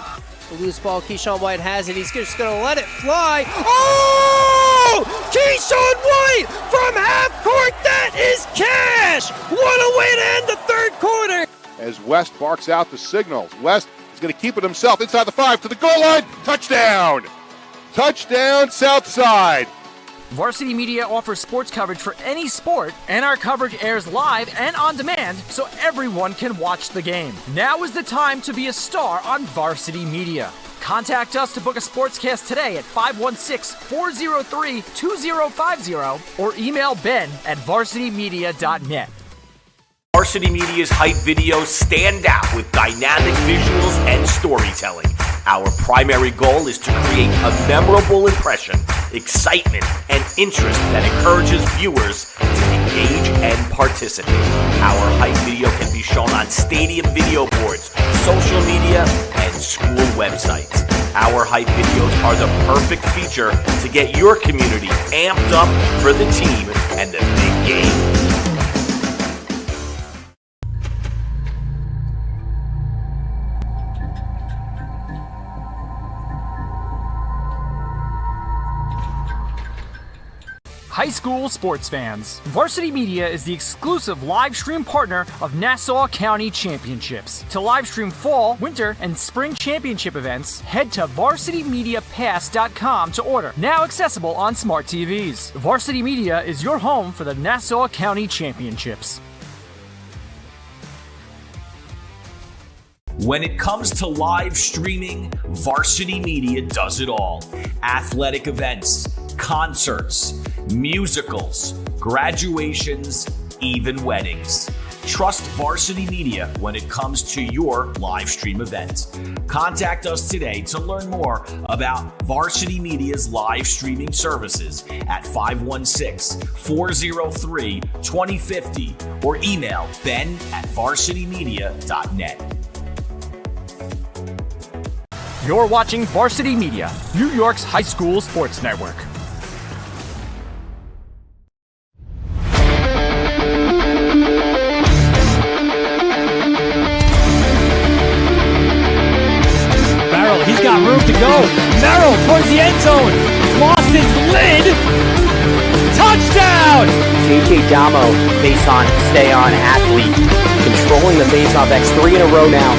Speaker 8: The loose ball, Keyshawn White has it. He's just going to let it fly. Oh! Keyshawn White from half court. That is cash! What a way to end the third quarter!
Speaker 9: As West barks out the signals. West is going to keep it himself inside the 5 to the goal line. Touchdown! Touchdown, Southside!
Speaker 7: Varsity Media offers sports coverage for any sport, and our coverage airs live and on demand so everyone can watch the game. Now is the time to be a star on Varsity Media. Contact us to book a sportscast today at 516-403-2050 or email ben@varsitymedia.net.
Speaker 1: Varsity Media's hype videos stand out with dynamic visuals and storytelling. Our primary goal is to create a memorable impression, excitement, and interest that encourages viewers to engage and participate. Our hype video can be shown on stadium video boards, social media, and school websites. Our hype videos are the perfect feature to get your community amped up for the team and the big game.
Speaker 7: High school sports fans, Varsity Media is the exclusive live stream partner of Nassau County Championships. To live stream fall, winter, and spring championship events, head to varsitymediapass.com to order. Now accessible on smart TVs. Varsity Media is your home for the Nassau County Championships.
Speaker 1: When it comes to live streaming, Varsity Media does it all. Athletic events, concerts, musicals, graduations, even weddings. Trust Varsity Media when it comes to your live stream event. Contact us today to learn more about Varsity Media's live streaming services at 516-403-2050 or email ben@varsitymedia.net.
Speaker 7: You're watching Varsity Media, New York's high school sports network.
Speaker 3: Merrill, he's got room to go. Merrill towards the end zone. Lost his lid. Touchdown!
Speaker 10: JJ Damo, face-on, stay-on athlete. Controlling the face-off. That's 3 in a row now.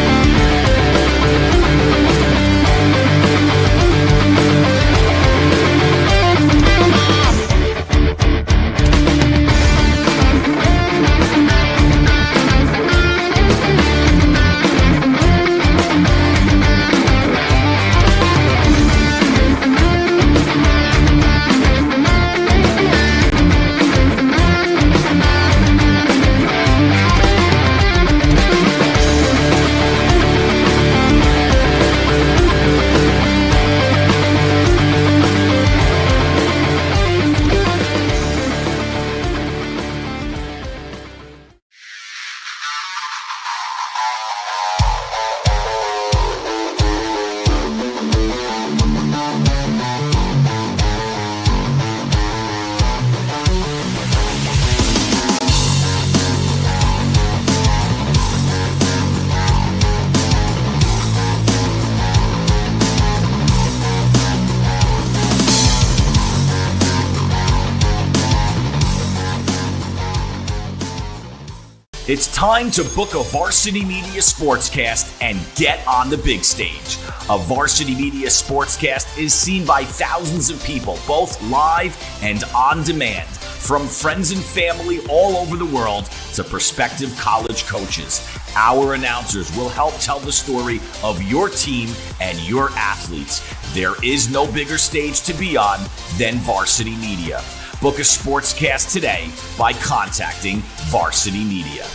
Speaker 1: It's time to book a Varsity Media Sportscast and get on the big stage. A Varsity Media Sportscast is seen by thousands of people, both live and on demand, from friends and family all over the world to prospective college coaches. Our announcers will help tell the story of your team and your athletes. There is no bigger stage to be on than Varsity Media. Book a sportscast today by contacting Varsity Media.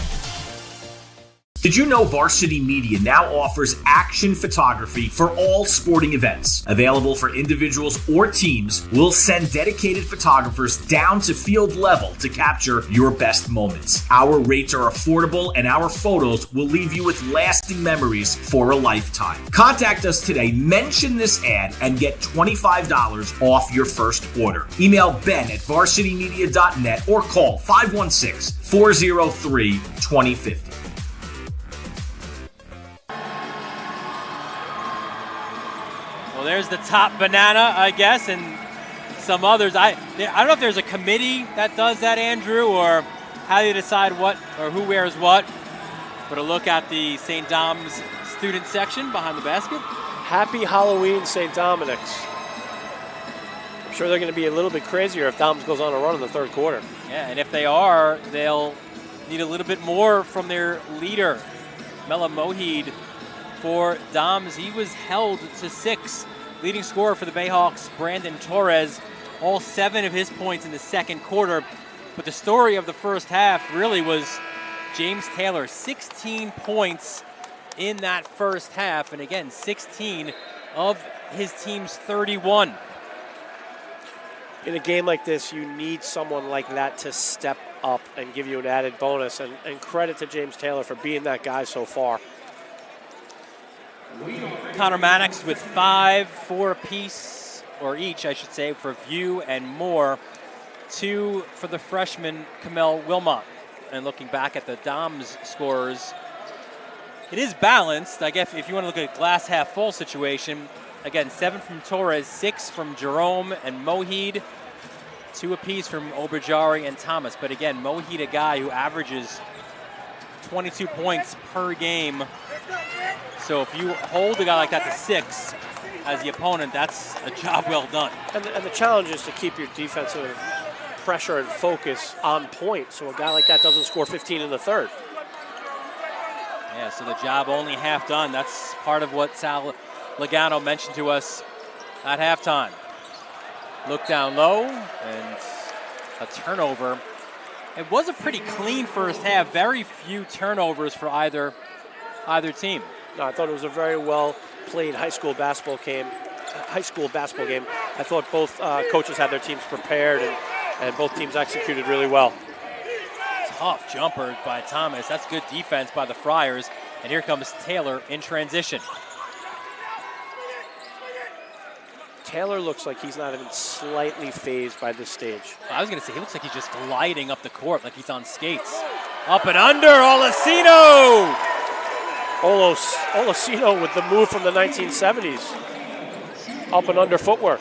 Speaker 1: Did you know Varsity Media now offers action photography for all sporting events? Available for individuals or teams, we'll send dedicated photographers down to field level to capture your best moments. Our rates are affordable and our photos will leave you with lasting memories for a lifetime. Contact us today, mention this ad, and get $25 off your first order. Email ben@varsitymedia.net or call 516-403-2050.
Speaker 3: Well, there's the top banana, I guess, and some others. I don't know if there's a committee that does that, Andrew, or how you decide what or who wears what. But a look at the St. Dom's student section behind the basket.
Speaker 4: Happy Halloween, St. Dominic's. I'm sure they're going to be a little bit crazier if Doms goes on a run in the third quarter.
Speaker 3: Yeah, and if they are, they'll need a little bit more from their leader, Mela Mohid. For Doms, he was held to 6. Leading scorer for the Bayhawks, Brandon Torres, all 7 of his points in the second quarter. But the story of the first half really was James Taylor, 16 points in that first half. And again, 16 of his team's 31.
Speaker 4: In a game like this, you need someone like that to step up and give you an added bonus. And credit to James Taylor for being that guy so far.
Speaker 3: Connor Mannix with 5, 4 apiece, or each, I should say, for View and Moore. 2 for the freshman, Kamel Wilmot. And looking back at the Doms scorers, it is balanced. I guess if you want to look at a glass half full situation, again, 7 from Torres, 6 from Jerome and Mohid, 2 apiece from Obajari and Thomas. But again, Mohid, a guy who averages 22 points per game. So if you hold a guy like that to 6 as the opponent, that's a job well done.
Speaker 4: And the challenge is to keep your defensive pressure and focus on point, so a guy like that doesn't score 15 in the third.
Speaker 3: Yeah, so the job only half done. That's part of what Sal Logano mentioned to us at halftime. Look down low, and a turnover. It was a pretty clean first half. Very few turnovers for either team.
Speaker 4: No, I thought it was a very well played high school basketball game. I thought both coaches had their teams prepared, and both teams executed really well.
Speaker 3: Tough jumper by Thomas. That's good defense by the Friars. And here comes Taylor in transition.
Speaker 4: Taylor looks like he's not even slightly fazed by this stage.
Speaker 3: I was going to say, he looks like he's just gliding up the court like he's on skates. Up and under, Olesino!
Speaker 4: Olesino with the move from the 1970s. Up and under footwork.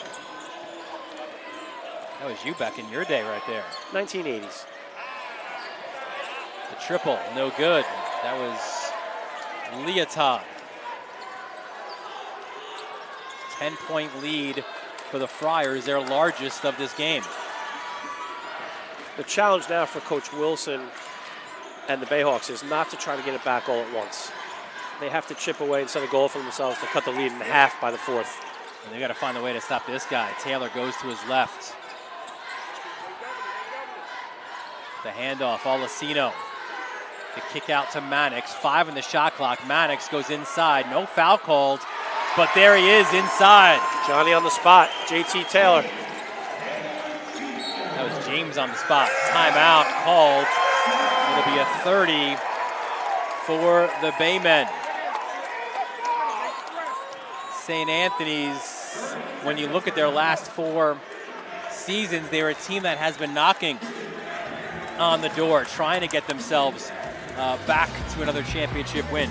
Speaker 3: That was you back in your day right there.
Speaker 4: 1980s.
Speaker 3: The triple, no good. That was Leotard. 10-point lead for the Friars, their largest of this game.
Speaker 4: The challenge now for Coach Wilson and the Bayhawks is not to try to get it back all at once. They have to chip away and set a goal for themselves to cut the lead in half by the fourth.
Speaker 3: And they've got to find a way to stop this guy. Taylor goes to his left. The handoff, Olesino. The kick out to Mannix. 5 in the shot clock. Mannix goes inside. No foul called, but there he is inside.
Speaker 4: Johnny on the spot. JT Taylor.
Speaker 3: That was James on the spot. Timeout called. It'll be a 30 for the Baymen. St. Anthony's, when you look at their last 4 seasons, they're a team that has been knocking on the door, trying to get themselves back to another championship win.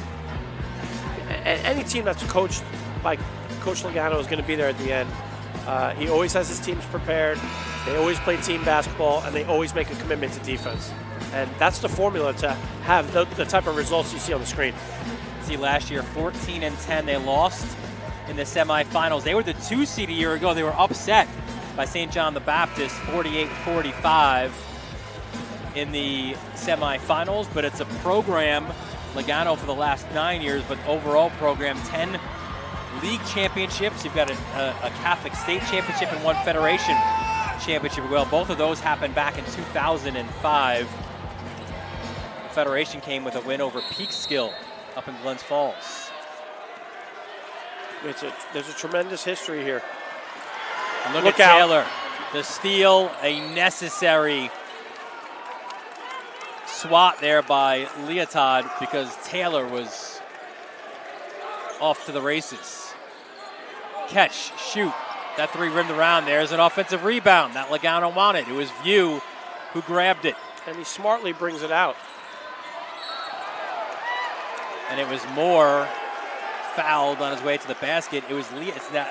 Speaker 4: Any team that's coached by Coach Logano is going to be there at the end. He always has his teams prepared. They always play team basketball, and they always make a commitment to defense. And that's the formula to have the type of results you see on the screen.
Speaker 3: See, last year, 14-10, they lost in the semifinals. They were the 2 seed a year ago. They were upset by St. John the Baptist, 48-45 in the semifinals. But it's a program, Lugano for the last 9 years, but overall program, 10 league championships. You've got a Catholic State championship and 1 Federation championship. Well, both of those happened back in 2005. The Federation came with a win over Peekskill up in Glens Falls.
Speaker 4: There's a tremendous history here.
Speaker 3: And look at Taylor. The steal, a necessary swat there by Leotard because Taylor was off to the races. Catch, shoot. That 3 rimmed around. There's an offensive rebound that Lugano wanted. It was View who grabbed it.
Speaker 4: And he smartly brings it out.
Speaker 3: And it was Moore fouled on his way to the basket. It's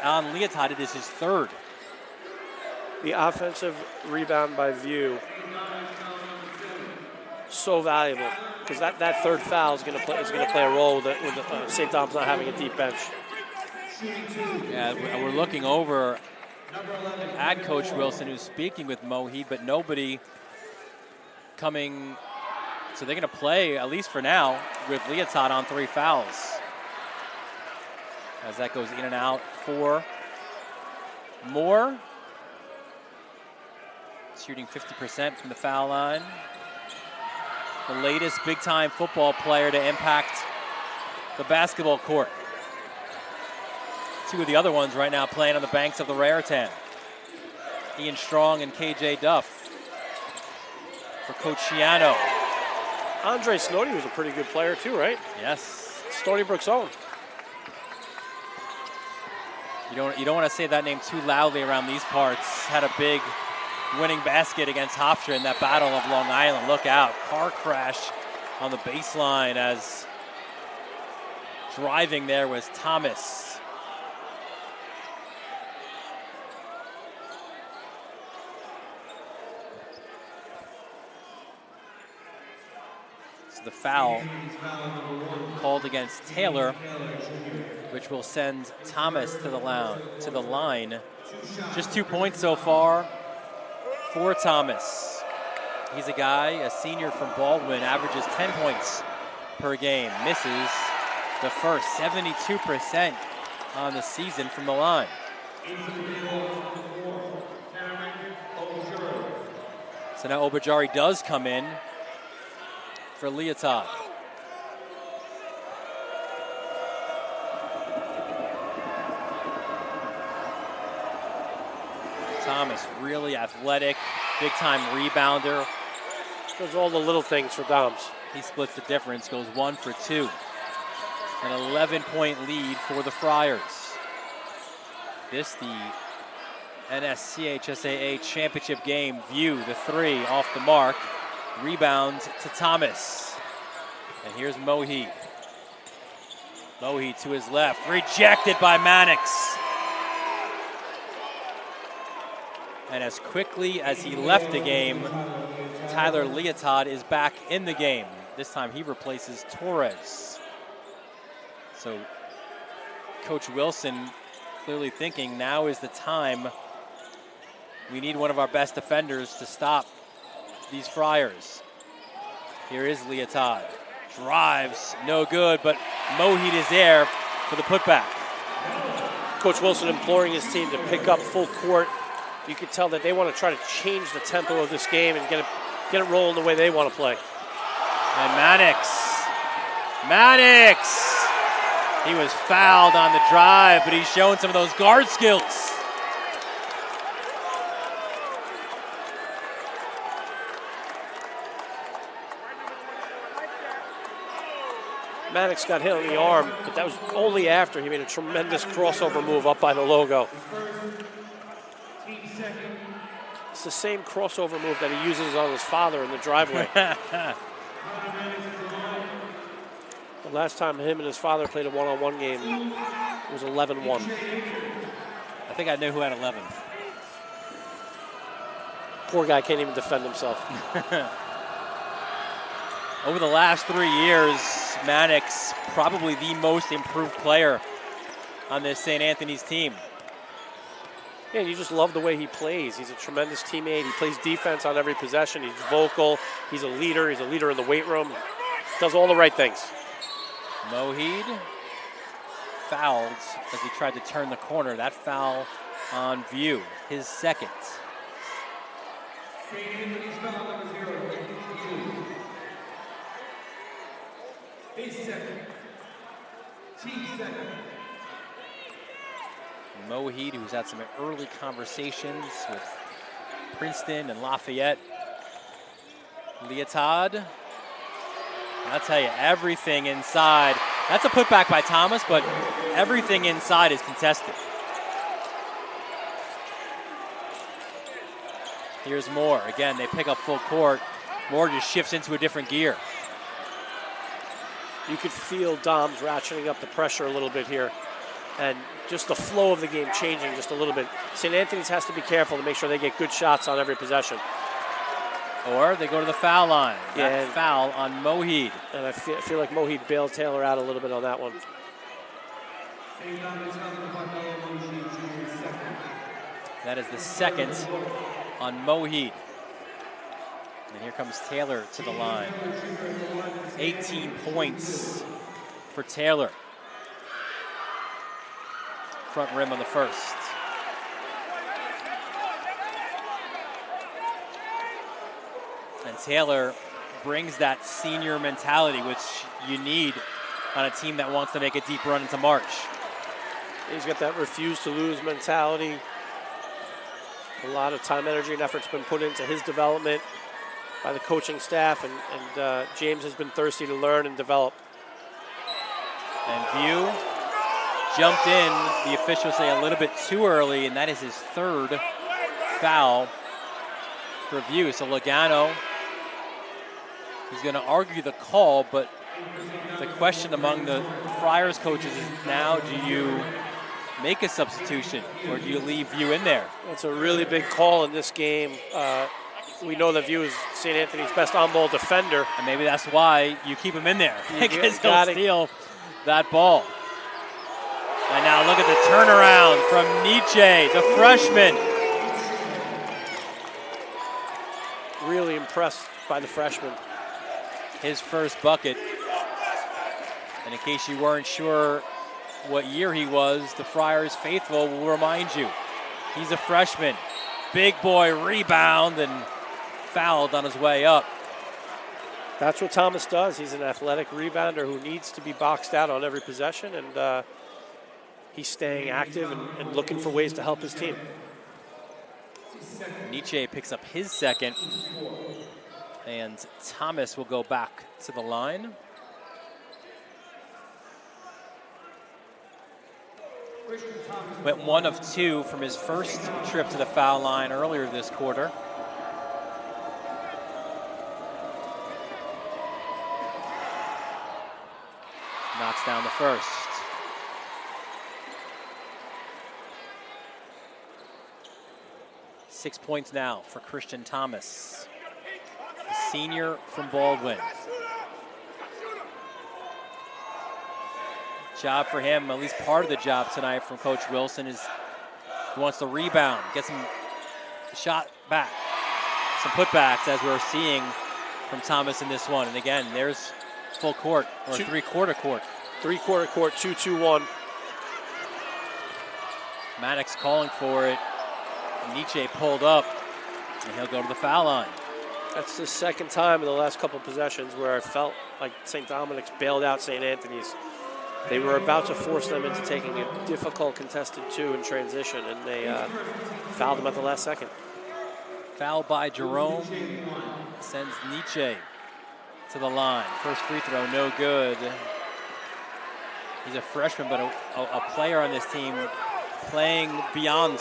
Speaker 3: on Leotard. It is his 3rd.
Speaker 4: The offensive rebound by View, so valuable because that 3rd foul is going to play a role with St. Thomas not having a deep bench.
Speaker 3: Yeah, we're looking over at Coach Wilson, who's speaking with Mohit, but nobody coming. So they're going to play, at least for now, with Leotard on 3 fouls. As that goes in and out for Moore. Shooting 50% from the foul line. The latest big-time football player to impact the basketball court. 2 of the other ones right now playing on the banks of the Raritan. Ian Strong and KJ Duff for Coach Shiano.
Speaker 4: Andre Snoddy was a pretty good player too, right?
Speaker 3: Yes.
Speaker 4: Stony Brook's own.
Speaker 3: You don't want to say that name too loudly around these parts. Had a big winning basket against Hofstra in that battle of Long Island. Look out, car crash on the baseline as driving there was Thomas. So the foul called against Taylor, which will send Thomas to the line. Just 2 points so far for Thomas. He's a senior from Baldwin, averages 10 points per game. Misses the first, 72% on the season from the line. So now Obajari does come in for Leotard. Thomas, really athletic, big-time rebounder.
Speaker 4: Does all the little things for Doms.
Speaker 3: He splits the difference, goes 1 for 2. An 11-point lead for the Friars. This, the NSCHSAA championship game. View, the 3 off the mark. Rebound to Thomas. And here's Mohit. Mohit to his left, rejected by Mannix. And as quickly as he left the game, Tyler Leotard is back in the game. This time he replaces Torres. So Coach Wilson clearly thinking now is the time. We need one of our best defenders to stop these Friars. Here is Leotard. Drives, no good, but Mohit is there for the putback.
Speaker 4: Coach Wilson imploring his team to pick up full court. You can tell that they want to try to change the tempo of this game and get it rolling the way they want to play.
Speaker 3: And Mannix, he was fouled on the drive, but he's showing some of those guard skills.
Speaker 4: Mannix got hit on the arm, but that was only after he made a tremendous crossover move up by the logo. It's the same crossover move that he uses on his father in the driveway. The last time him and his father played a one-on-one game, it was 11-1.
Speaker 3: I think I knew who had 11.
Speaker 4: Poor guy can't even defend himself.
Speaker 3: Over the last 3 years, Mannix probably the most improved player on this St. Anthony's team.
Speaker 4: Yeah, you just love the way he plays. He's a tremendous teammate. He plays defense on every possession. He's vocal. He's a leader. He's a leader in the weight room. Does all the right things.
Speaker 3: Mohid fouled as he tried to turn the corner. That foul on View, his second. Mohid, who's had some early conversations with Princeton and Lafayette. Leotard. I'll tell you, everything inside. That's a putback by Thomas, but everything inside is contested. Here's Moore. Again, they pick up full court. Moore just shifts into a different gear.
Speaker 4: You could feel Dom's ratcheting up the pressure a little bit here. And just the flow of the game changing just a little bit. St. Anthony's has to be careful to make sure they get good shots on every possession.
Speaker 3: Or they go to the foul line. That foul on Mohid.
Speaker 4: And I feel like Mohid bailed Taylor out a little bit on that one.
Speaker 3: That is the second on Mohid. And here comes Taylor to the line. 18 points for Taylor. Front rim on the first. And Taylor brings that senior mentality, which you need on a team that wants to make a deep run into March.
Speaker 4: He's got that refuse to lose mentality. A lot of time, energy, and effort's been put into his development by the coaching staff, and James has been thirsty to learn and develop.
Speaker 3: And View jumped in, the officials say a little bit too early, and that is his third foul for View. So Logano is going to argue the call, but the question among the Friars coaches is now, do you make a substitution or do you leave View in there?
Speaker 4: That's a really big call in this game. We know that View is St. Anthony's best on-ball defender.
Speaker 3: And maybe that's why you keep him in there, because he'll steal that ball. And now look at the turnaround from Nietzsche, the freshman.
Speaker 4: Really impressed by the freshman.
Speaker 3: His first bucket. And in case you weren't sure what year he was, the Friars faithful will remind you. He's a freshman. Big boy rebound and fouled on his way up.
Speaker 4: That's what Thomas does. He's an athletic rebounder who needs to be boxed out on every possession, and he's staying active and looking for ways to help his team.
Speaker 3: Nietzsche picks up his second, and Thomas will go back to the line. Went 1 of 2 from his first trip to the foul line earlier this quarter. Knocks down the first. Six points now for Christian Thomas, a senior from Baldwin. Job for him, at least part of the job tonight from Coach Wilson, is he wants to rebound, get some shot back, some putbacks, as we're seeing from Thomas in this one. And again, there's full court, or three-quarter court.
Speaker 4: Three-quarter court, 2-2-1.
Speaker 3: Maddox calling for it. Nietzsche pulled up, and he'll go to the foul line.
Speaker 4: That's the second time in the last couple possessions where I felt like St. Dominic's bailed out St. Anthony's. They were about to force them into taking a difficult contested 2 in transition, and they fouled them at the last second.
Speaker 3: Foul by Jerome sends Nietzsche to the line. First free throw, no good. He's a freshman, but a player on this team playing beyond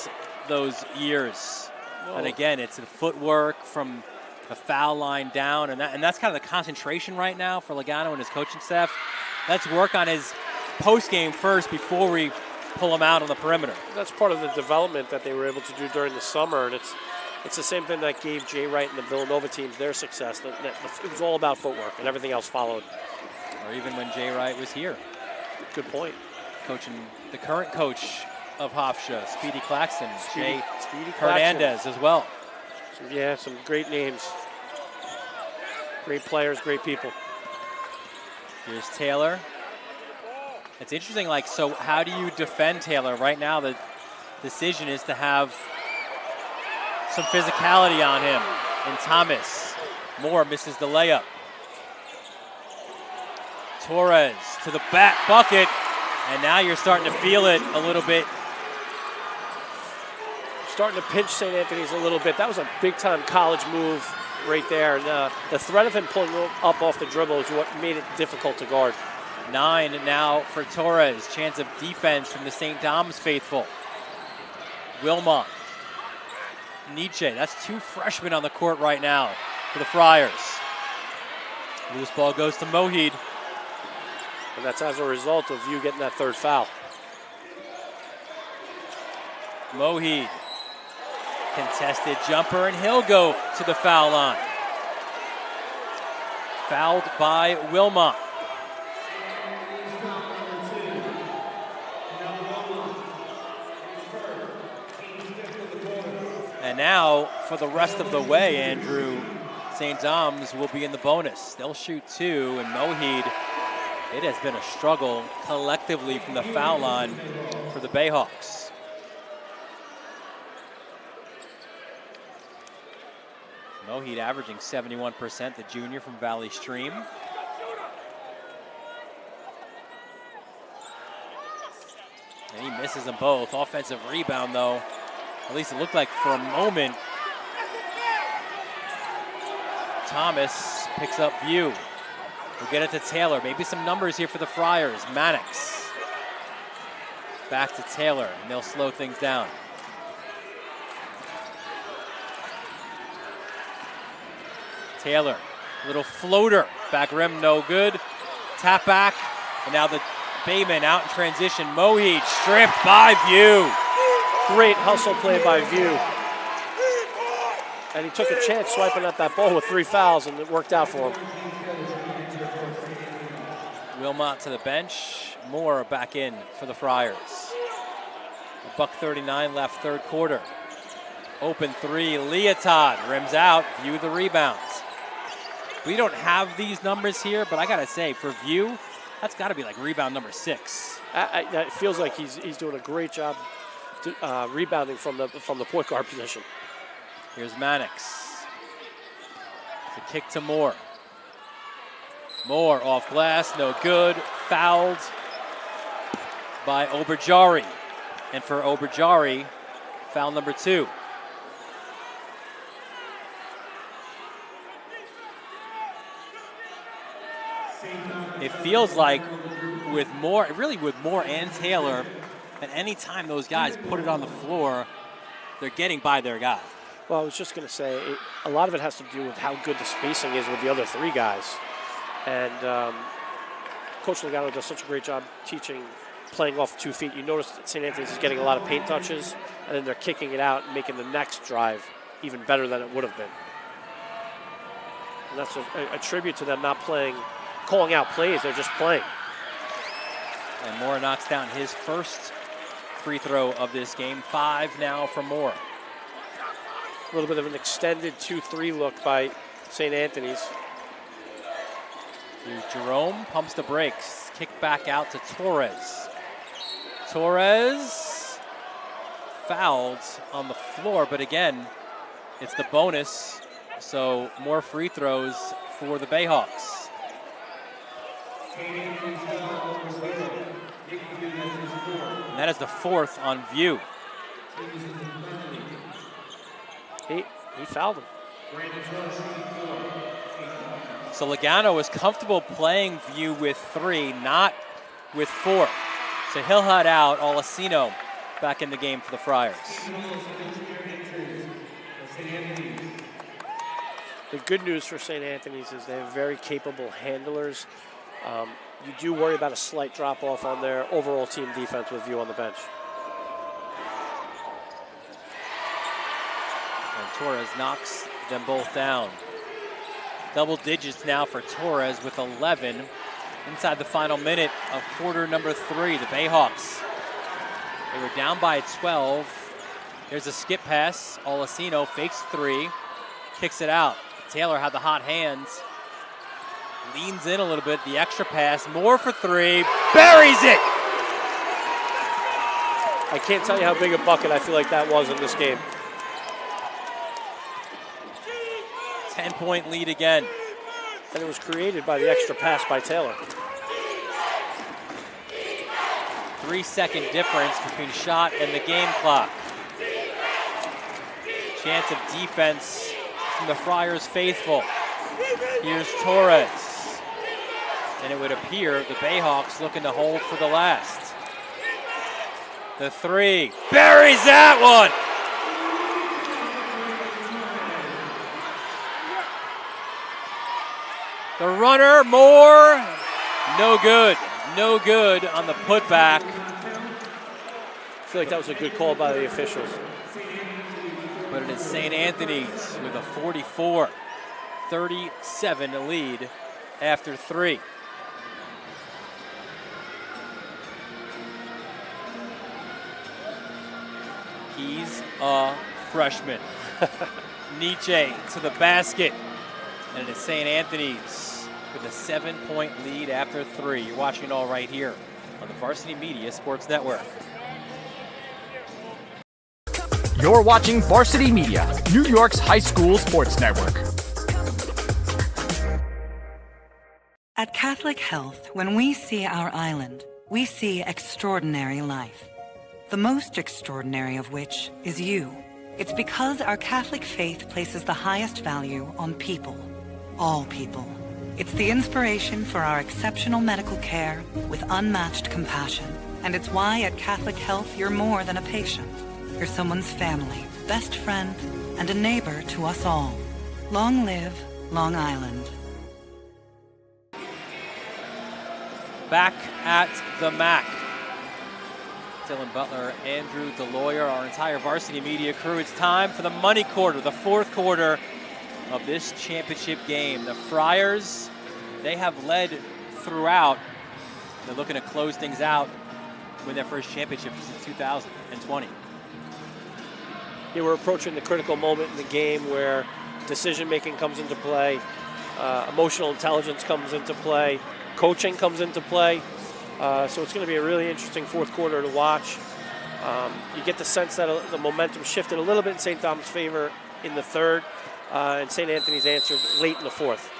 Speaker 3: those years. Whoa. And again, it's the footwork from the foul line down, and that's kind of the concentration right now for Logano and his coaching staff. Let's work on his post game first before we pull him out on the perimeter.
Speaker 4: That's part of the development that they were able to do during the summer, and it's It's the same thing that gave Jay Wright and the Villanova teams their success. It was all about footwork, and everything else followed.
Speaker 3: Or even when Jay Wright was here.
Speaker 4: Good point.
Speaker 3: Coaching the current coach of Hofstra, Speedy Claxton,
Speaker 4: Speedy
Speaker 3: Hernandez as well.
Speaker 4: So, some great names. Great players, great people.
Speaker 3: Here's Taylor. It's interesting, so how do you defend Taylor? Right now, the decision is to have some physicality on him. And Thomas, Moore misses the layup. Torres to the back bucket, and now you're starting to feel it a little bit.
Speaker 4: Starting to pinch St. Anthony's a little bit. That was a big-time college move right there. And, the threat of him pulling up off the dribble is what made it difficult to guard.
Speaker 3: 9 now for Torres. Chance of defense from the St. Dom's faithful. Wilmot. Nietzsche. That's 2 freshmen on the court right now for the Friars. Loose ball goes to Mohid.
Speaker 4: And that's as a result of you getting that 3rd foul.
Speaker 3: Mohid. Contested jumper, and he'll go to the foul line. Fouled by Wilmot. And now, for the rest of the way, Andrew, St. Dom's will be in the bonus. They'll shoot 2, and Mohid, it has been a struggle collectively from the foul line for the Bayhawks. Mohid averaging 71%, the junior from Valley Stream. And he misses them both. Offensive rebound, though. At least it looked like for a moment. Thomas picks up View. We'll get it to Taylor. Maybe some numbers here for the Friars. Mannix. Back to Taylor, and they'll slow things down. Taylor, little floater, back rim, no good. Tap back, and now the Bayman out in transition. Mohid stripped by View.
Speaker 4: Great hustle play by View. And he took a chance swiping at that ball with 3 fouls, and it worked out for him.
Speaker 3: Wilmot to the bench. Moore back in for the Friars. $1:39 left, 3rd quarter. Open 3, Leotard rims out. View the rebounds. We don't have these numbers here, but I gotta say, for View, that's gotta be like rebound number 6.
Speaker 4: It feels like he's doing a great job rebounding from the point guard position.
Speaker 3: Here's Mannix. It's a kick to Moore. Moore off glass, no good. Fouled by Oberjari. And for Oberjari, foul number 2. It feels like with Moore and Taylor, at any time those guys put it on the floor, they're getting by their guy.
Speaker 4: Well, I was just going to say, a lot of it has to do with how good the spacing is with the other 3 guys. And Coach Logano does such a great job teaching playing off 2 feet. You notice that St. Anthony's is getting a lot of paint touches, and then they're kicking it out and making the next drive even better than it would have been. And that's a tribute to them not calling out plays, they're just playing.
Speaker 3: And Moore knocks down his first free throw of this game. 5 now for Moore.
Speaker 4: A little bit of an extended 2-3 look by St. Anthony's.
Speaker 3: Here's Jerome, pumps the brakes. Kick back out to Torres. Torres fouled on the floor, but again, it's the bonus, so more free throws for the Bayhawks. And that is the 4th on View.
Speaker 4: He fouled him.
Speaker 3: So Logano is comfortable playing View with 3, not with 4. So he'll head out. Olasino back in the game for the Friars.
Speaker 4: The good news for St. Anthony's is they have very capable handlers. You do worry about a slight drop-off on their overall team defense with View on the bench.
Speaker 3: And Torres knocks them both down. Double digits now for Torres with 11 inside the final minute of quarter number 3. The Bayhawks, they were down by 12. There's a skip pass. Olesino fakes 3, kicks it out. Taylor had the hot hands, leans in a little bit, the extra pass, more for 3, buries it!
Speaker 4: I can't tell you how big a bucket I feel like that was in this game.
Speaker 3: 10-point lead again.
Speaker 4: And it was created by the extra pass by Taylor.
Speaker 3: 3-second difference between shot and the game clock. Chance of defense from the Friars faithful. Here's Torres. And it would appear the Bayhawks looking to hold for the last. The 3, buries that one! The runner, more, no good. No good on the putback.
Speaker 4: I feel like that was a good call by the officials.
Speaker 3: But it is St. Anthony's with a 44-37 lead after 3. He's a freshman. Nietzsche to the basket. And it is St. Anthony's with a 7-point lead after 3. You're watching it all right here on the Varsity Media Sports Network.
Speaker 7: You're watching Varsity Media, New York's high school sports network.
Speaker 2: At Catholic Health, when we see our island, we see extraordinary life. The most extraordinary of which is you. It's because our Catholic faith places the highest value on people. All people. It's the inspiration for our exceptional medical care with unmatched compassion. And it's why at Catholic Health you're more than a patient. You're someone's family, best friend, and a neighbor to us all. Long live Long Island.
Speaker 3: Back at the MAC. Dylan Butler, Andrew DeLoyer, our entire Varsity Media crew. It's time for the money quarter, the 4th quarter of this championship game. The Friars, they have led throughout. They're looking to close things out, win their first championship since 2020.
Speaker 4: Yeah, we're approaching the critical moment in the game where decision-making comes into play, emotional intelligence comes into play, coaching comes into play. So it's going to be a really interesting 4th quarter to watch. You get the sense that the momentum shifted a little bit in St. Thomas' favor in the 3rd, and St. Anthony's answered late in the 4th.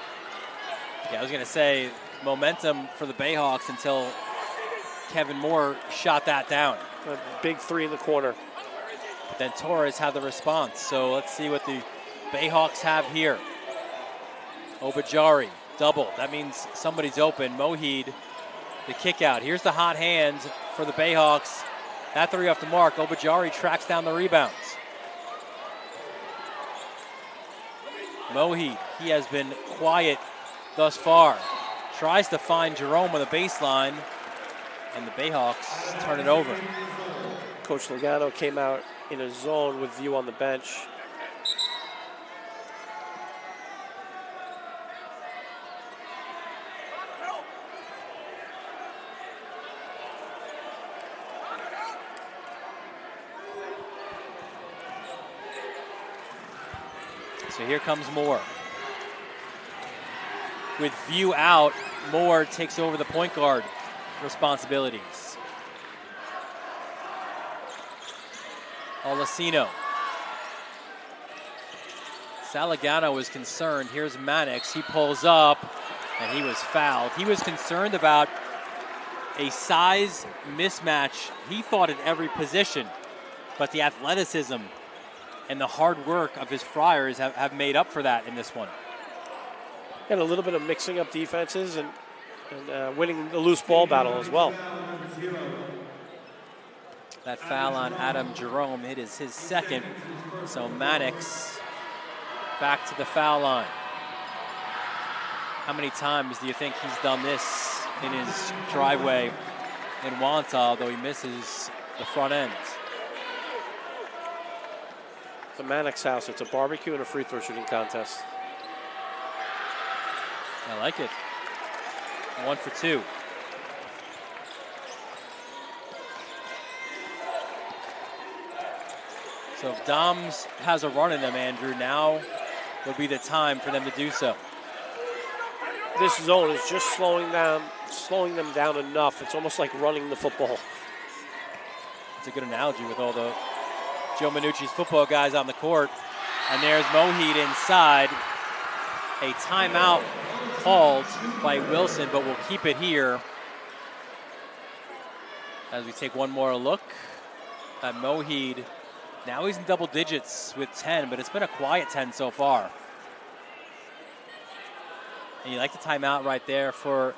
Speaker 3: Yeah, I was going to say momentum for the Bayhawks until Kevin Moore shot that down.
Speaker 4: A big 3 in the corner.
Speaker 3: But then Torres had the response. So let's see what the Bayhawks have here. Obajari, double. That means somebody's open. Mohid, the kick out. Here's the hot hand for the Bayhawks. That 3 off the mark. Obajari tracks down the rebounds. Mohid, he has been quiet thus far. Tries to find Jerome on the baseline, and the Bayhawks turn it over.
Speaker 4: Coach Logano came out in a zone with View on the bench.
Speaker 3: So here comes Moore. With View out, Moore takes over the point guard responsibilities. Olesino. Salagano was concerned. Here's Mannix. He pulls up, and he was fouled. He was concerned about a size mismatch. He thought at every position, but the athleticism and the hard work of his Friars have made up for that in this one.
Speaker 4: And a little bit of mixing up defenses and winning the loose ball battle as well.
Speaker 3: That foul on Adam Jerome, it is his 2nd. So Mannix back to the foul line. How many times do you think he's done this in his driveway in Wantagh, though he misses the front end?
Speaker 4: the Mannix house. It's a barbecue and a free throw shooting contest.
Speaker 3: I like it. 1 for 2. So if Doms has a run in them, Andrew, now would be the time for them to do so.
Speaker 4: This zone is just slowing them down enough. It's almost like running the football.
Speaker 3: It's a good analogy with all the Joe Minucci's football guys on the court. And there's Moheed inside. A timeout called by Wilson, but we'll keep it here as we take one more look at Moheed. Now he's in double digits with 10, but it's been a quiet 10 so far. And you like the timeout right there for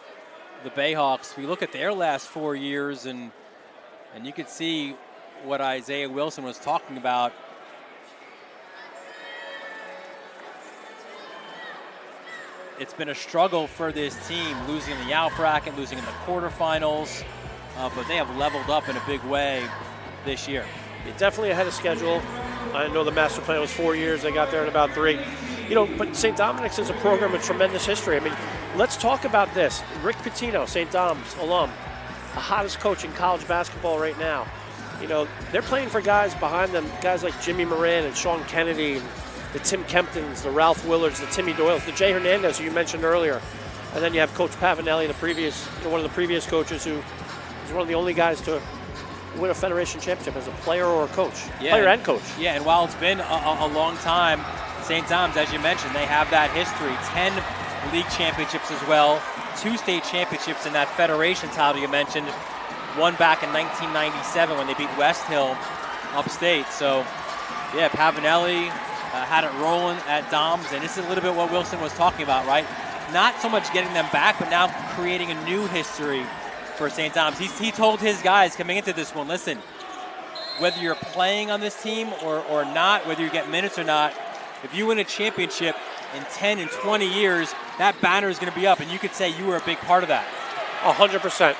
Speaker 3: the Bayhawks. We look at their last 4 years, and you could see what Isaiah Wilson was talking about. It's been a struggle for this team, losing in the out bracket, losing in the quarterfinals, but they have leveled up in a big way this year.
Speaker 4: You're definitely ahead of schedule. I know the master plan was 4 years. They got there in about 3. But St. Dominic's is a program with tremendous history. I mean, let's talk about this. Rick Pitino, St. Dom's alum, the hottest coach in college basketball right now. They're playing for guys behind them, guys like Jimmy Moran and Sean Kennedy, and the Tim Kemptons, the Ralph Willards, the Timmy Doyles, the Jay Hernandez, who you mentioned earlier. And then you have Coach Pavanelli, one of the previous coaches, who is one of the only guys to win a Federation championship as a player or a coach. Player and coach.
Speaker 3: Yeah, and while it's been a long time, St. Dom's, as you mentioned, they have that history. 10 league championships as well, 2 state championships in that Federation title you mentioned. One back in 1997 when they beat West Hill upstate. So, yeah, Pavanelli had it rolling at Dom's, and this is a little bit what Wilson was talking about, right? Not so much getting them back, but now creating a new history for St. Dom's. He told his guys coming into this one, listen, whether you're playing on this team or not, whether you get minutes or not, if you win a championship in 10 and 20 years, that banner is going to be up, and you could say you were a big part of that.
Speaker 4: 100%.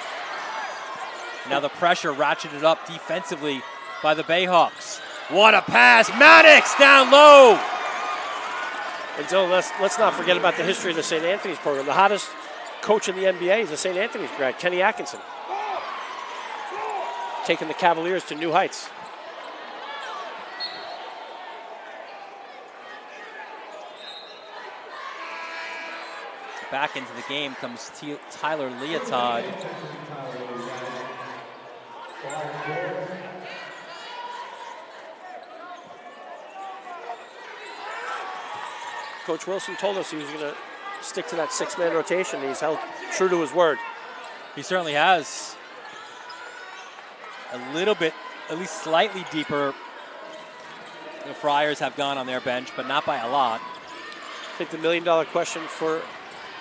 Speaker 3: Now the pressure ratcheted up defensively by the Bayhawks. What a pass. Maddox down low.
Speaker 4: And so let's not forget about the history of the St. Anthony's program. The hottest coach in the NBA is a St. Anthony's grad, Kenny Atkinson, taking the Cavaliers to new heights.
Speaker 3: Back into the game comes Tyler Leotard.
Speaker 4: Coach Wilson told us he was going to stick to that 6-man rotation. He's held true to his word.
Speaker 3: He certainly has. A little bit, at least slightly deeper. The Friars have gone on their bench, but not by a lot.
Speaker 4: I think the $1 million question for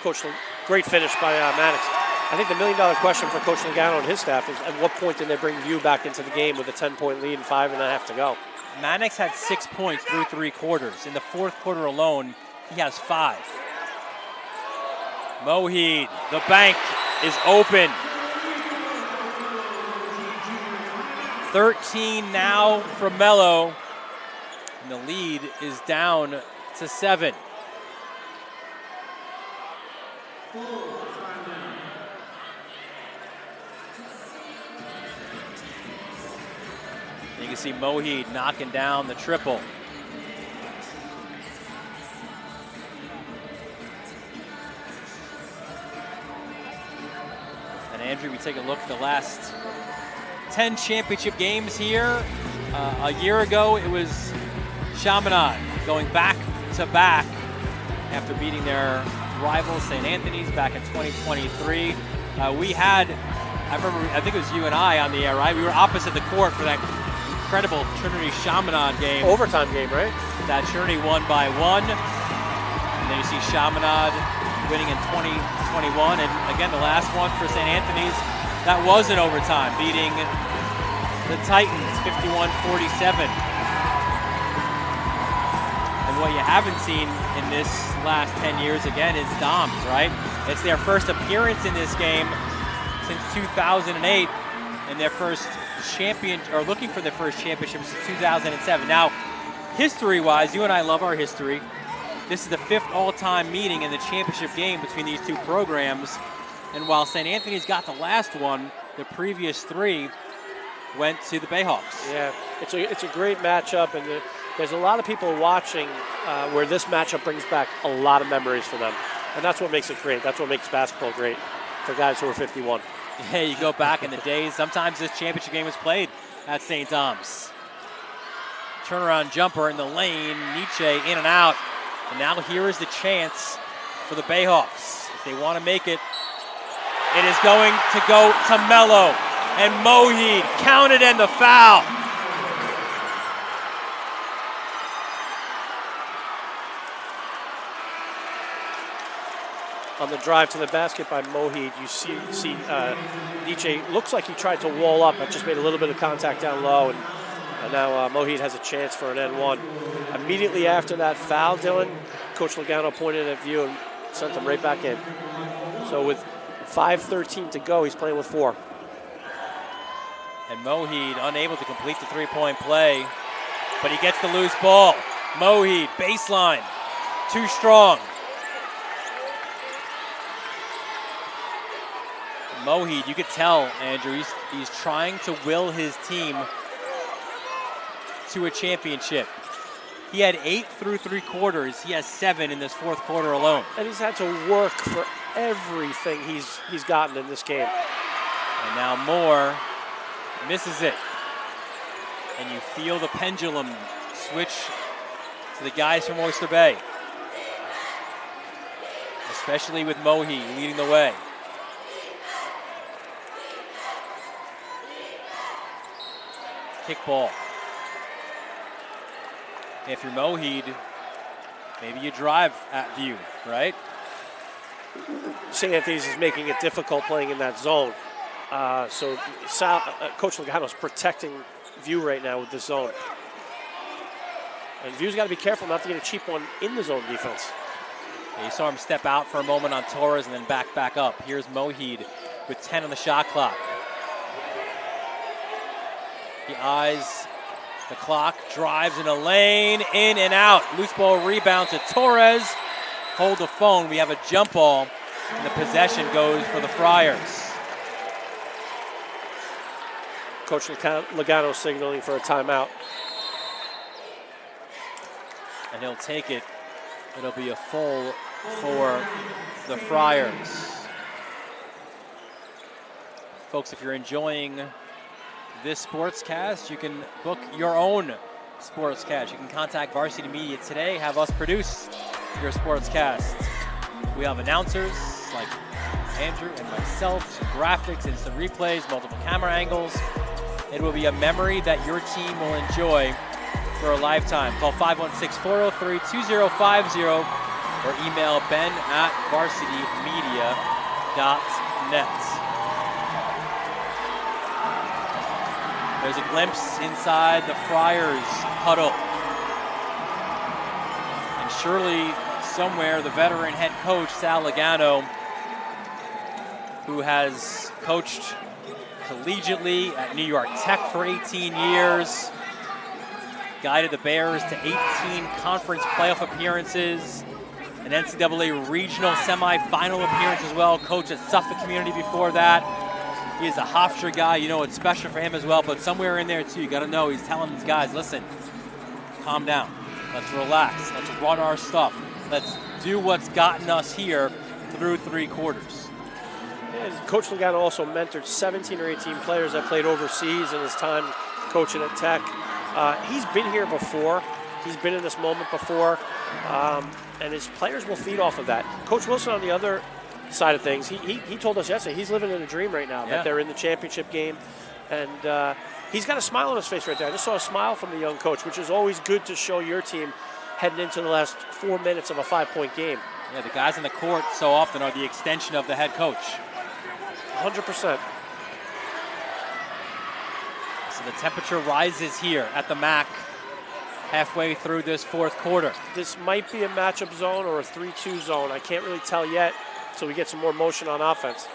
Speaker 4: Coach, great finish by Mannix. I think the $1 million question for Coach Logano and his staff is, at what point did they bring View back into the game with a 10-point lead and 5.5 to go?
Speaker 3: Mannix had 6 points through 3 quarters. In the fourth quarter alone, he has 5. Moheed, the bank is open. 13 now from Mello, and the lead is down to 7. You can see Moheed knocking down the triple. And Andrew, we take a look at the last 10 championship games here. A year ago, it was Chaminade going back to back after beating their rival St. Anthony's back in 2023. We had, I think it was you and I on the air, right? We were opposite the court for that incredible Trinity Chaminade game.
Speaker 4: Overtime game, right?
Speaker 3: That Trinity won by 1. And then you see Chaminade winning in 2021. And again, the last one for St. Anthony's, that was in overtime, beating the Titans 51-47. And what you haven't seen in this last 10 years, again, is Dom's, right? It's their first appearance in this game since 2008, and their first looking for their first championship since 2007. Now, history-wise, you and I love our history. This is the 5th all-time meeting in the championship game between these two programs. And while St. Anthony's got the last one, the previous 3 went to the Bayhawks.
Speaker 4: Yeah, it's a great matchup, and there's a lot of people watching where this matchup brings back a lot of memories for them. And that's what makes it great. That's what makes basketball great for guys who are 51.
Speaker 3: Yeah, you go back in the days. Sometimes this championship game was played at St. Thomas. Turnaround jumper in the lane. Nietzsche in and out. And now here is the chance for the Bayhawks. If they want to make it, it is going to go to Mello. And Mohid counted and the foul.
Speaker 4: On the drive to the basket by Mohid, you see Nietzsche looks like he tried to wall up, but just made a little bit of contact down low, and now Mohid has a chance for an N1. Immediately after that foul, Dylan, Coach Logano pointed at View and sent him right back in. So with 5:13 to go, he's playing with 4.
Speaker 3: And Mohid unable to complete the three-point play, but he gets the loose ball. Mohid, baseline, too strong. Mohid, you could tell, Andrew, he's trying to will his team to a championship. He had 8 through 3 quarters. He has 7 in this 4th quarter alone.
Speaker 4: And he's had to work for everything he's gotten in this game.
Speaker 3: And now Moore misses it. And you feel the pendulum switch to the guys from Oyster Bay. Especially with Mohid leading the way. Kickball. If you're Mohid, maybe you drive at View, right?
Speaker 4: St. Anthony's is making it difficult playing in that zone. So Coach Logano's protecting View right now with this zone. And View's got to be careful not to get a cheap one in the zone defense.
Speaker 3: Yeah, you saw him step out for a moment on Torres and then back up. Here's Mohid with 10 on the shot clock. He eyes the clock, drives in a lane, in and out. Loose ball rebound to Torres. Hold the phone. We have a jump ball, and the possession goes for the Friars.
Speaker 4: Coach Logano signaling for a timeout.
Speaker 3: And he'll take it. It'll be a full for the Friars. Folks, if you're enjoying this sportscast, you can book your own sportscast. You can contact Varsity Media today, have us produce your sportscast. We have announcers like Andrew and myself, some graphics and some replays, multiple camera angles. It will be a memory that your team will enjoy for a lifetime. Call 516-403-2050 or email ben@varsitymedia.net. There's a glimpse inside the Friars huddle. And surely somewhere the veteran head coach, Sal Logano, who has coached collegiately at New York Tech for 18 years, guided the Bears to 18 conference playoff appearances, an NCAA regional semifinal appearance as well, coached at Suffolk Community before that. He is a Hofstra guy, you know it's special for him as well, but somewhere in there too, you gotta know he's telling these guys, listen, calm down, let's relax, let's run our stuff, let's do what's gotten us here through 3 quarters.
Speaker 4: And Coach Logano also mentored 17 or 18 players that played overseas in his time coaching at Tech. He's been here before, he's been in this moment before, and his players will feed off of that. Coach Wilson on the other side of things, he told us yesterday he's living in a dream right now, that they're in the championship game, and he's got a smile on his face right there. I just saw a smile from the young coach, which is always good to show your team heading into the last 4 minutes of a 5-point game.
Speaker 3: Yeah, the guys on the court so often are the extension of the head coach.
Speaker 4: 100%.
Speaker 3: So the temperature rises here at the MAC halfway through this 4th quarter.
Speaker 4: This might be a matchup zone or a 3-2 zone. I can't really tell yet. So we get some more motion on offense.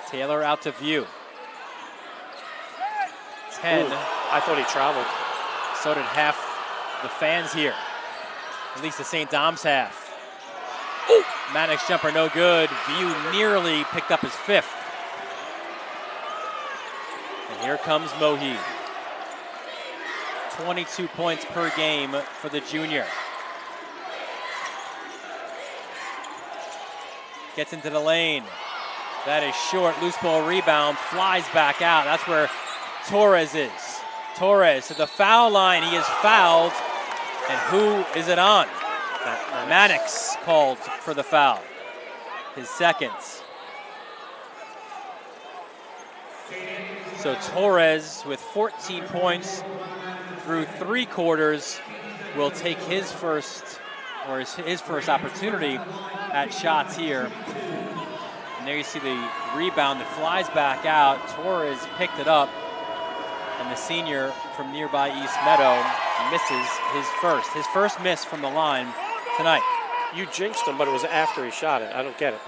Speaker 3: Taylor out to View. 10.
Speaker 4: Ooh, I thought he traveled.
Speaker 3: So did half the fans here, at least the St. Dom's half. Ooh. Maddox jumper no good. View nearly picked up his 5th. And here comes Mohid. 22 points per game for the junior. Gets into the lane. That is short. Loose ball rebound. Flies back out. That's where Torres is. Torres to the foul line. He is fouled. And who is it on? Mannix called for the foul. His 2nd. So Torres with 14 points through 3 quarters will take his first opportunity at shots here. And there you see the rebound that flies back out. Torres picked it up, and the senior from nearby East Meadow misses his first miss from the line tonight.
Speaker 4: You jinxed him, but it was after he shot it. I don't get it.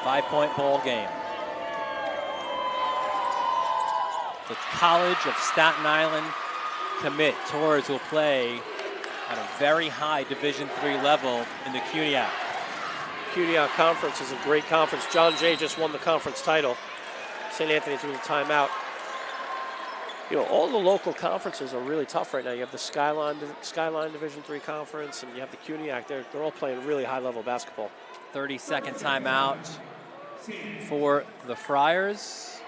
Speaker 3: 5-point ball game. The College of Staten Island commit. Torres will play at a very high Division III level in the CUNYAC.
Speaker 4: CUNYAC Conference is a great conference. John Jay just won the conference title. St. Anthony's with a timeout. You know, all the local conferences are really tough right now. You have the Skyline Division III Conference, and you have the CUNYAC. They're all playing really high-level basketball.
Speaker 3: 30-second timeout for the Friars.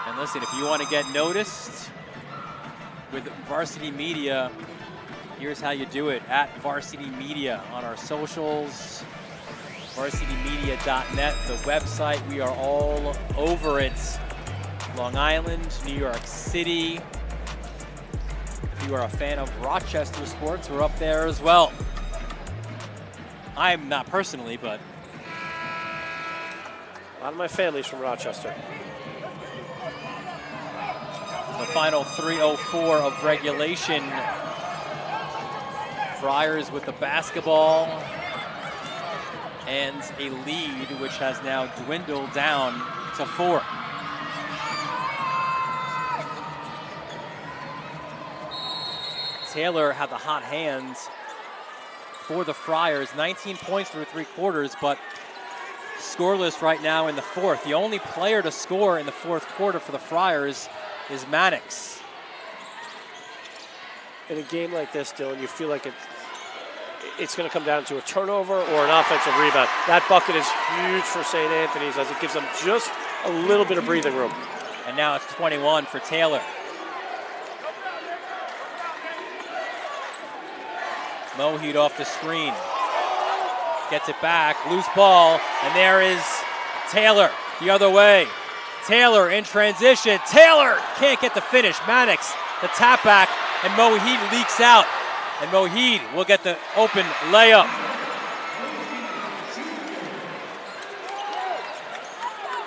Speaker 3: And listen, if you want to get noticed with Varsity Media, here's how you do it. At Varsity Media on our socials, varsitymedia.net, the website. We are all over it. Long Island, New York City. If you are a fan of Rochester sports, we're up there as well. I'm not personally, but
Speaker 4: a lot of my family's from Rochester.
Speaker 3: The final 3:04 of regulation. Friars with the basketball and a lead which has now dwindled down to 4. Taylor had the hot hands for the Friars. 19 points through 3 quarters, but scoreless right now in the 4th. The only player to score in the 4th quarter for the Friars is Mannix.
Speaker 4: In a game like this, Dylan, you feel like it's going to come down to a turnover or an offensive rebound. That bucket is huge for St. Anthony's as it gives them just a little bit of breathing room.
Speaker 3: And now it's 21 for Taylor. Mohid off the screen. Gets it back, loose ball, and there is Taylor the other way. Taylor in transition. Taylor can't get the finish. Mannix, the tap back, and Mohid leaks out. And Mohid will get the open layup.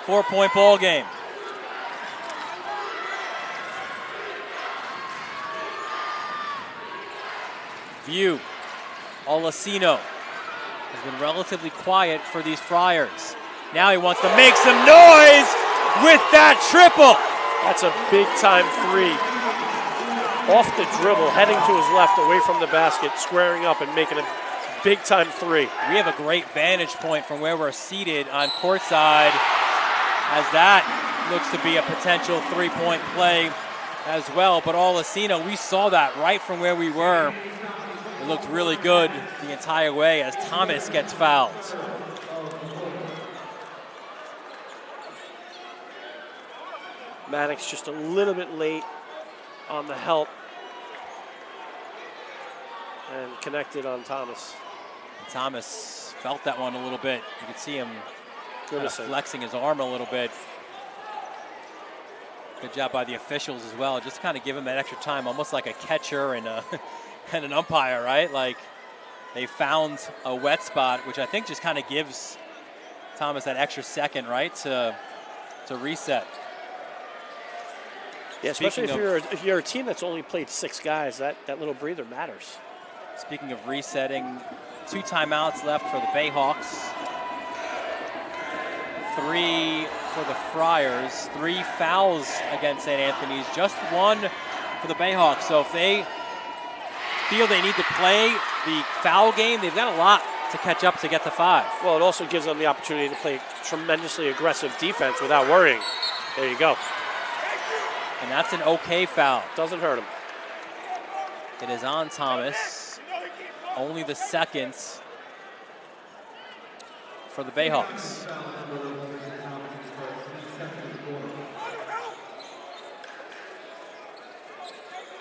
Speaker 3: Four-point ball game. View. Olasino has been relatively quiet for these Friars. Now he wants to make some noise with that triple.
Speaker 4: That's a big-time 3. Off the dribble, heading to his left, away from the basket, squaring up and making a big-time 3.
Speaker 3: We have a great vantage point from where we're seated on courtside, as that looks to be a potential 3-point play as well. But Olasino, we saw that right from where we were. It looked really good the entire way as Thomas gets fouled.
Speaker 4: Maddox just a little bit late on the help and connected on Thomas.
Speaker 3: And Thomas felt that one a little bit. You could see him kind of flexing his arm a little bit. Good job by the officials as well. Just kind of give him that extra time, almost like a catcher and and an umpire, right? Like they found a wet spot, which I think just kind of gives Thomas that extra second, right, to reset.
Speaker 4: Yeah, especially if you're a team that's only played 6 guys, that little breather matters.
Speaker 3: Speaking of resetting, 2 timeouts left for the Bayhawks. 3 for the Friars, 3 fouls against St. Anthony's, just 1 for the Bayhawks. So if they feel they need to play the foul game, they've got a lot to catch up to get to 5.
Speaker 4: Well, it also gives them the opportunity to play tremendously aggressive defense without worrying. There you go.
Speaker 3: And that's an okay foul.
Speaker 4: Doesn't hurt him.
Speaker 3: It is on Thomas. Only the second for the Bayhawks.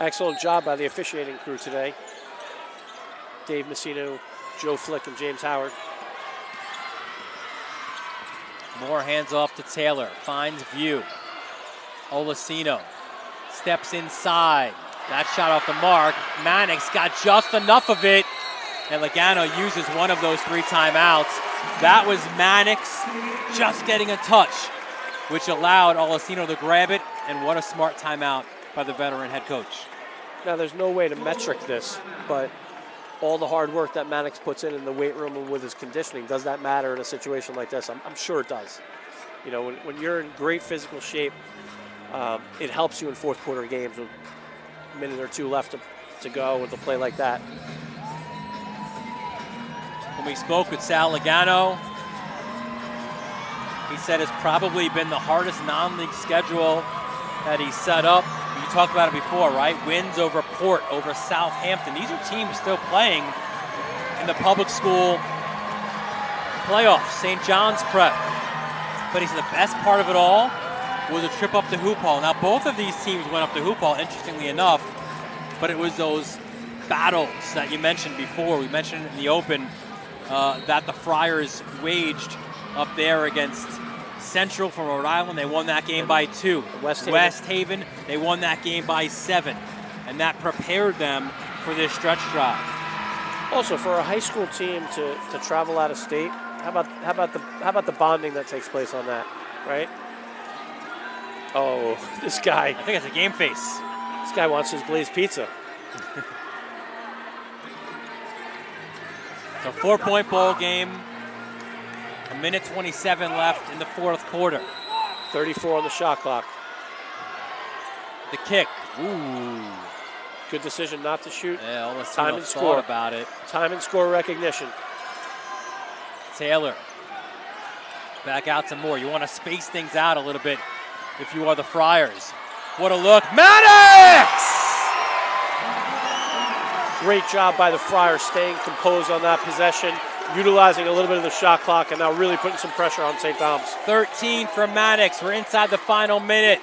Speaker 4: Excellent job by the officiating crew today. Dave Messino, Joe Flick, and James Howard.
Speaker 3: More hands off to Taylor. Finds View. Olesino steps inside. That shot off the mark. Mannix got just enough of it. And Logano uses one of those 3 timeouts. That was Mannix just getting a touch, which allowed Olesino to grab it. And what a smart timeout by the veteran head coach.
Speaker 4: Now, there's no way to metric this, but all the hard work that Mannix puts in the weight room and with his conditioning, does that matter in a situation like this? I'm sure it does. You know, when you're in great physical shape, it helps you in fourth quarter games with a minute or 2 left to go with a play like that.
Speaker 3: When we spoke with Sal Logano, he said it's probably been the hardest non-league schedule that he set up. You talked about it before, right? Wins over Port, over Southampton. These are teams still playing in the public school playoffs. St. John's Prep. But he said the best part of it all was a trip up to Hoop Hall. Now, both of these teams went up to Hoop Hall, interestingly enough, but it was those battles that you mentioned before. We mentioned in the open that the Friars waged up there against Central from Rhode Island. They won that game by 2. West Haven, they won that game by 7. And that prepared them for this stretch drive.
Speaker 4: Also, for a high school team to travel out of state, how about the bonding that takes place on that, right? Oh, this guy.
Speaker 3: I think it's a game face.
Speaker 4: This guy wants his Blaze Pizza.
Speaker 3: It's a 4-point ball game. A minute 27 left in the fourth quarter.
Speaker 4: 34 on the shot clock.
Speaker 3: The kick. Ooh.
Speaker 4: Good decision not to shoot.
Speaker 3: Yeah, almost
Speaker 4: time and score
Speaker 3: about it.
Speaker 4: Time and score recognition.
Speaker 3: Taylor. Back out some more. You want to space things out a little bit if you are the Friars. What a look. Maddox!
Speaker 4: Great job by the Friars staying composed on that possession, utilizing a little bit of the shot clock, and now really putting some pressure on St. Thomas.
Speaker 3: 13 from Maddox. We're inside the final minute.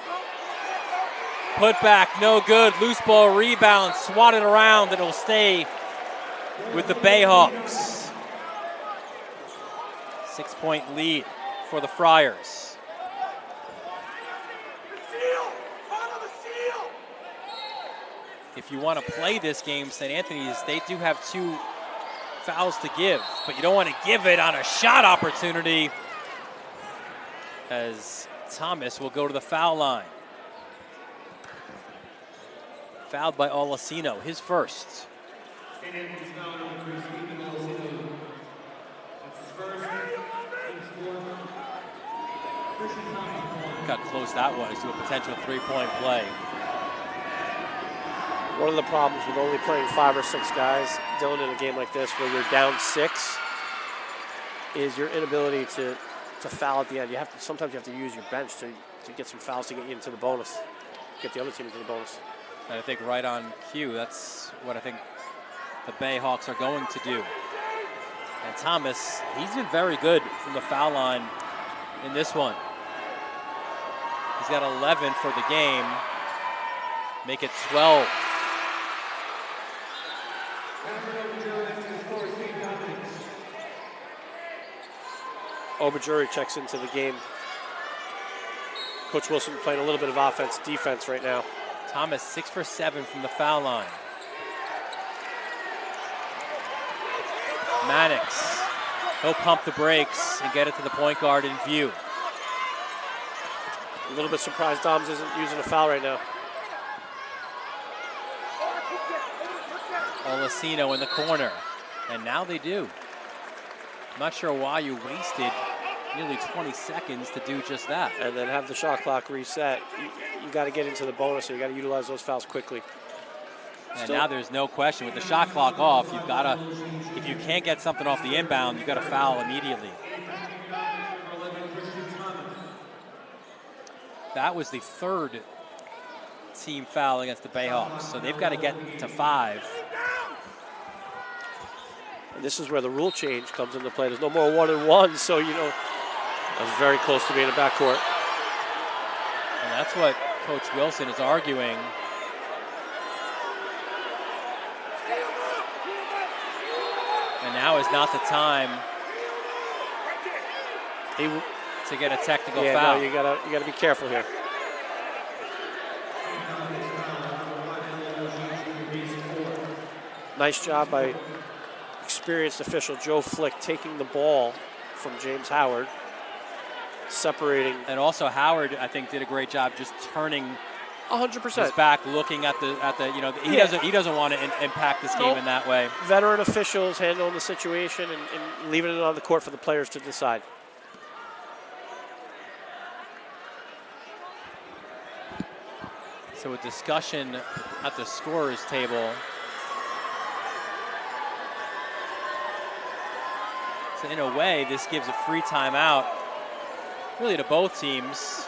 Speaker 3: Put back, no good. Loose ball rebound, swatted around, and it'll stay with the Bayhawks. 6-point lead for the Friars. If you want to play this game, St. Anthony's, they do have 2 fouls to give, but you don't want to give it on a shot opportunity, as Thomas will go to the foul line. Fouled by Olesino, his first. Look how close that was to a potential 3-point play.
Speaker 4: One of the problems with only playing 5 or 6 guys, Dylan, in a game like this where you're down 6, is your inability to foul at the end. Sometimes you have to use your bench to get some fouls to get you into the bonus, get the other team into the bonus.
Speaker 3: And I think right on cue, that's what I think the Bayhawks are going to do. And Thomas, he's been very good from the foul line in this one. He's got 11 for the game, make it 12.
Speaker 4: Obajuri checks into the game. Coach Wilson playing a little bit of offense, defense right now.
Speaker 3: Thomas 6 for 7 from the foul line. Mannix, he'll pump the brakes and get it to the point guard in View.
Speaker 4: A little bit surprised Doms isn't using a foul right now.
Speaker 3: Olesino in the corner, and now they do. I'm not sure why you wasted nearly 20 seconds to do just that.
Speaker 4: And then have the shot clock reset. You got to get into the bonus, so you got to utilize those fouls quickly.
Speaker 3: And now there's no question. With the shot clock off, you've got to, if you can't get something off the inbound, you've got to foul immediately. That was the third team foul against the Bayhawks, so they've got to get to 5.
Speaker 4: And this is where the rule change comes into play. There's no more 1-on-1, so, you know, I was very close to being in the backcourt.
Speaker 3: And that's what Coach Wilson is arguing. And now is not the time to get a technical foul.
Speaker 4: No, you gotta be careful here. Nice job by experienced official Joe Flick taking the ball from James Howard, separating.
Speaker 3: And also Howard, I think, did a great job just turning
Speaker 4: 100%
Speaker 3: his back, looking at the you know, he doesn't want to impact this game in that way.
Speaker 4: Veteran officials handling the situation and leaving it on the court for the players to decide.
Speaker 3: So a discussion at the scorer's table. So in a way, this gives a free timeout, really, to both teams.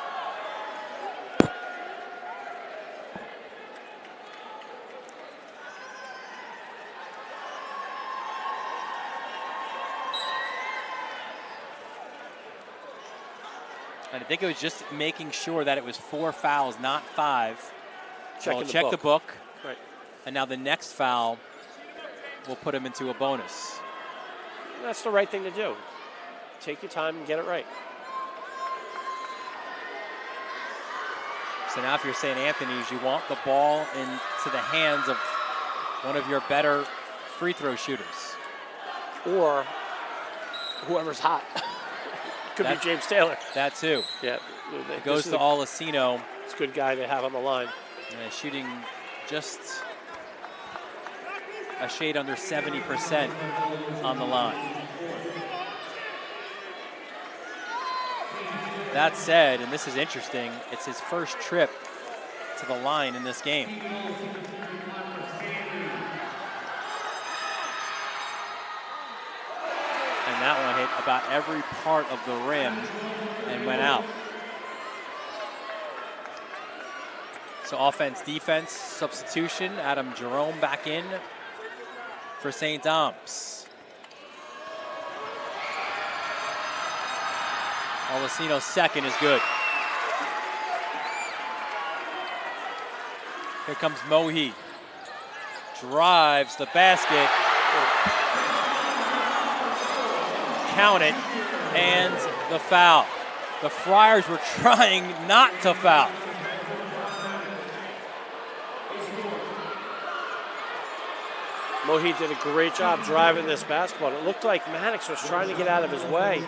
Speaker 3: And I think it was just making sure that it was 4 fouls, not 5. So I'll check the book.
Speaker 4: Right.
Speaker 3: And now the next foul will put him into a bonus.
Speaker 4: That's the right thing to do. Take your time and get it right.
Speaker 3: So now if you're St. Anthony's, you want the ball into the hands of one of your better free throw shooters.
Speaker 4: Or whoever's hot. Could be James Taylor.
Speaker 3: That too.
Speaker 4: Yeah.
Speaker 3: It goes to Alessino.
Speaker 4: It's a good guy to have on the line.
Speaker 3: Shooting just a shade under 70% on the line. That said, and this is interesting, it's his first trip to the line in this game. And that one hit about every part of the rim and went out. So offense, defense, substitution. Adam Jerome back in for St. Dom's. Alessino's second is good. Here comes Mohi. Drives the basket. Count it, and the foul. The Friars were trying not to foul.
Speaker 4: Mohi did a great job driving this basketball. It looked like Mannix was trying to get out of his way.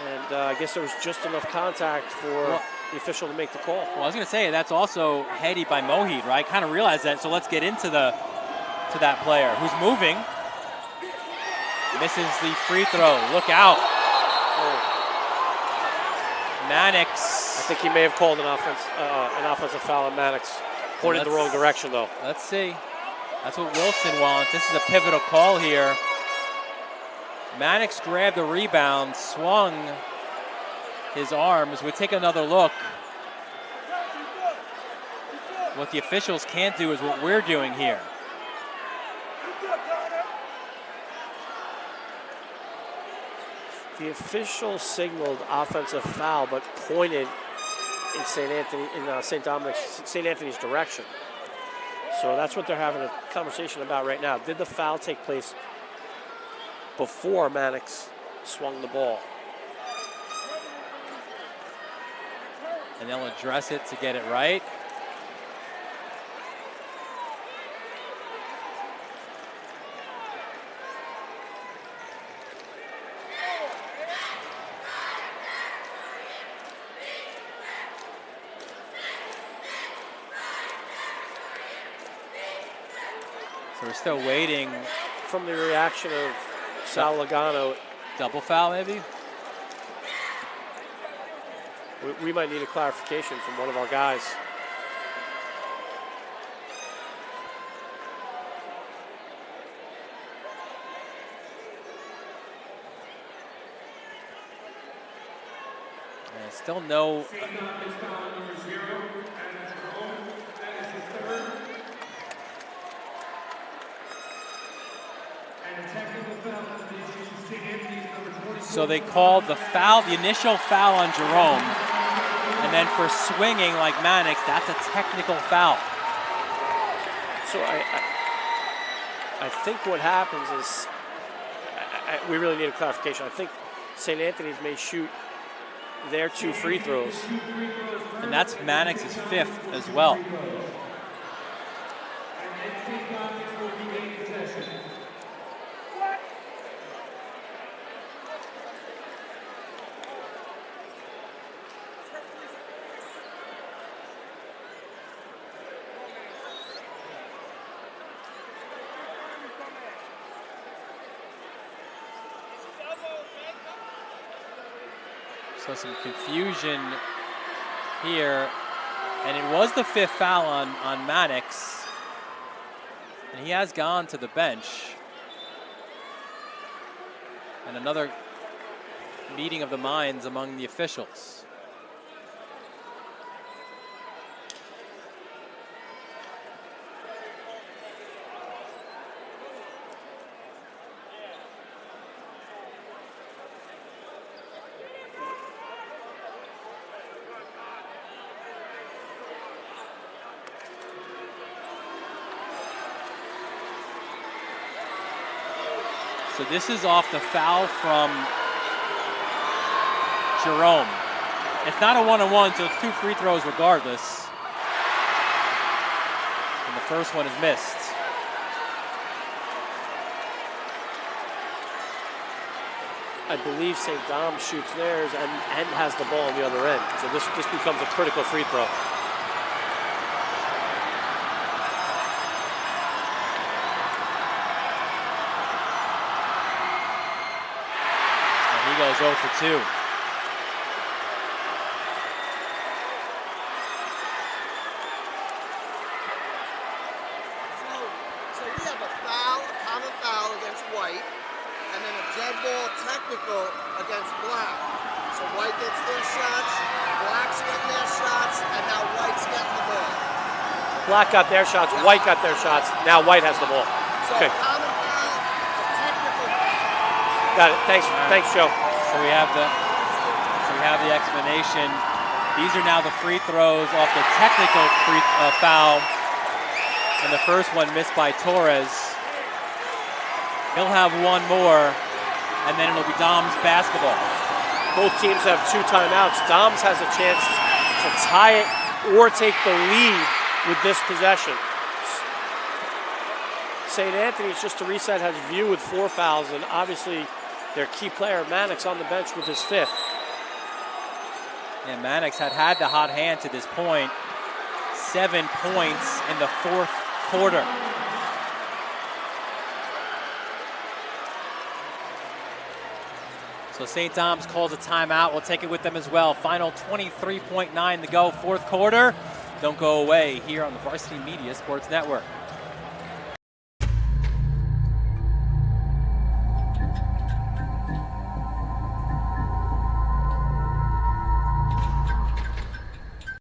Speaker 4: And I guess there was just enough contact for the official to make the call.
Speaker 3: Well, I was going to say, that's also heady by Mohi, right? Kind of realized that, so let's get into that player who's moving. Misses the free throw. Look out. Mannix.
Speaker 4: I think he may have called an offensive foul on Mannix. Pointed the wrong direction, though.
Speaker 3: Let's see. That's what Wilson wants. This is a pivotal call here. Mannix grabbed the rebound, swung his arms. We take another look. What the officials can't do is what we're doing here.
Speaker 4: The official signaled offensive foul, but pointed in St. Anthony's direction. So that's what they're having a conversation about right now. Did the foul take place before Mannix swung the ball?
Speaker 3: And they'll address it to get it right. So we're still waiting.
Speaker 4: From the reaction of Sal Logano,
Speaker 3: Double foul, maybe?
Speaker 4: We might need a clarification from one of our guys.
Speaker 3: Still no. So they called the foul, the initial foul on Jerome, and then for swinging like Mannix, that's a technical foul.
Speaker 4: So I think what happens is, we really need a clarification. I think St. Anthony's may shoot their 2 free throws.
Speaker 3: And that's Mannix's 5th as well. So some confusion here, and it was the 5th foul on Mannix, and he has gone to the bench. And another meeting of the minds among the officials. So this is off the foul from Jerome. It's not a 1-on-1, so it's 2 free throws regardless. And the first one is missed.
Speaker 4: I believe St. Dom shoots theirs and has the ball on the other end. So this becomes a critical free throw.
Speaker 3: Goes 0 for 2.
Speaker 11: So we have a foul, a common foul against White, and then a dead ball technical against Black. So White gets their shots, Black's getting their shots, and now White's getting the ball.
Speaker 4: Black got their shots, White got their shots, now White has the ball.
Speaker 11: So
Speaker 4: okay.
Speaker 11: Common foul, a technical foul.
Speaker 4: Got it, thanks Joe.
Speaker 3: So we have the explanation. These are now the free throws off the technical foul. And the first one missed by Torres. He'll have one more, and then it'll be Dom's basketball.
Speaker 4: Both teams have 2 timeouts. Dom's has a chance to tie it or take the lead with this possession. St. Anthony's, just to reset, has View with 4 fouls, and obviously their key player, Mannix, on the bench with his 5th.
Speaker 3: And Mannix had the hot hand to this point. 7 points in the 4th quarter. So St. Dom's calls a timeout. We'll take it with them as well. Final 23.9 to go, 4th quarter. Don't go away here on the Varsity Media Sports Network.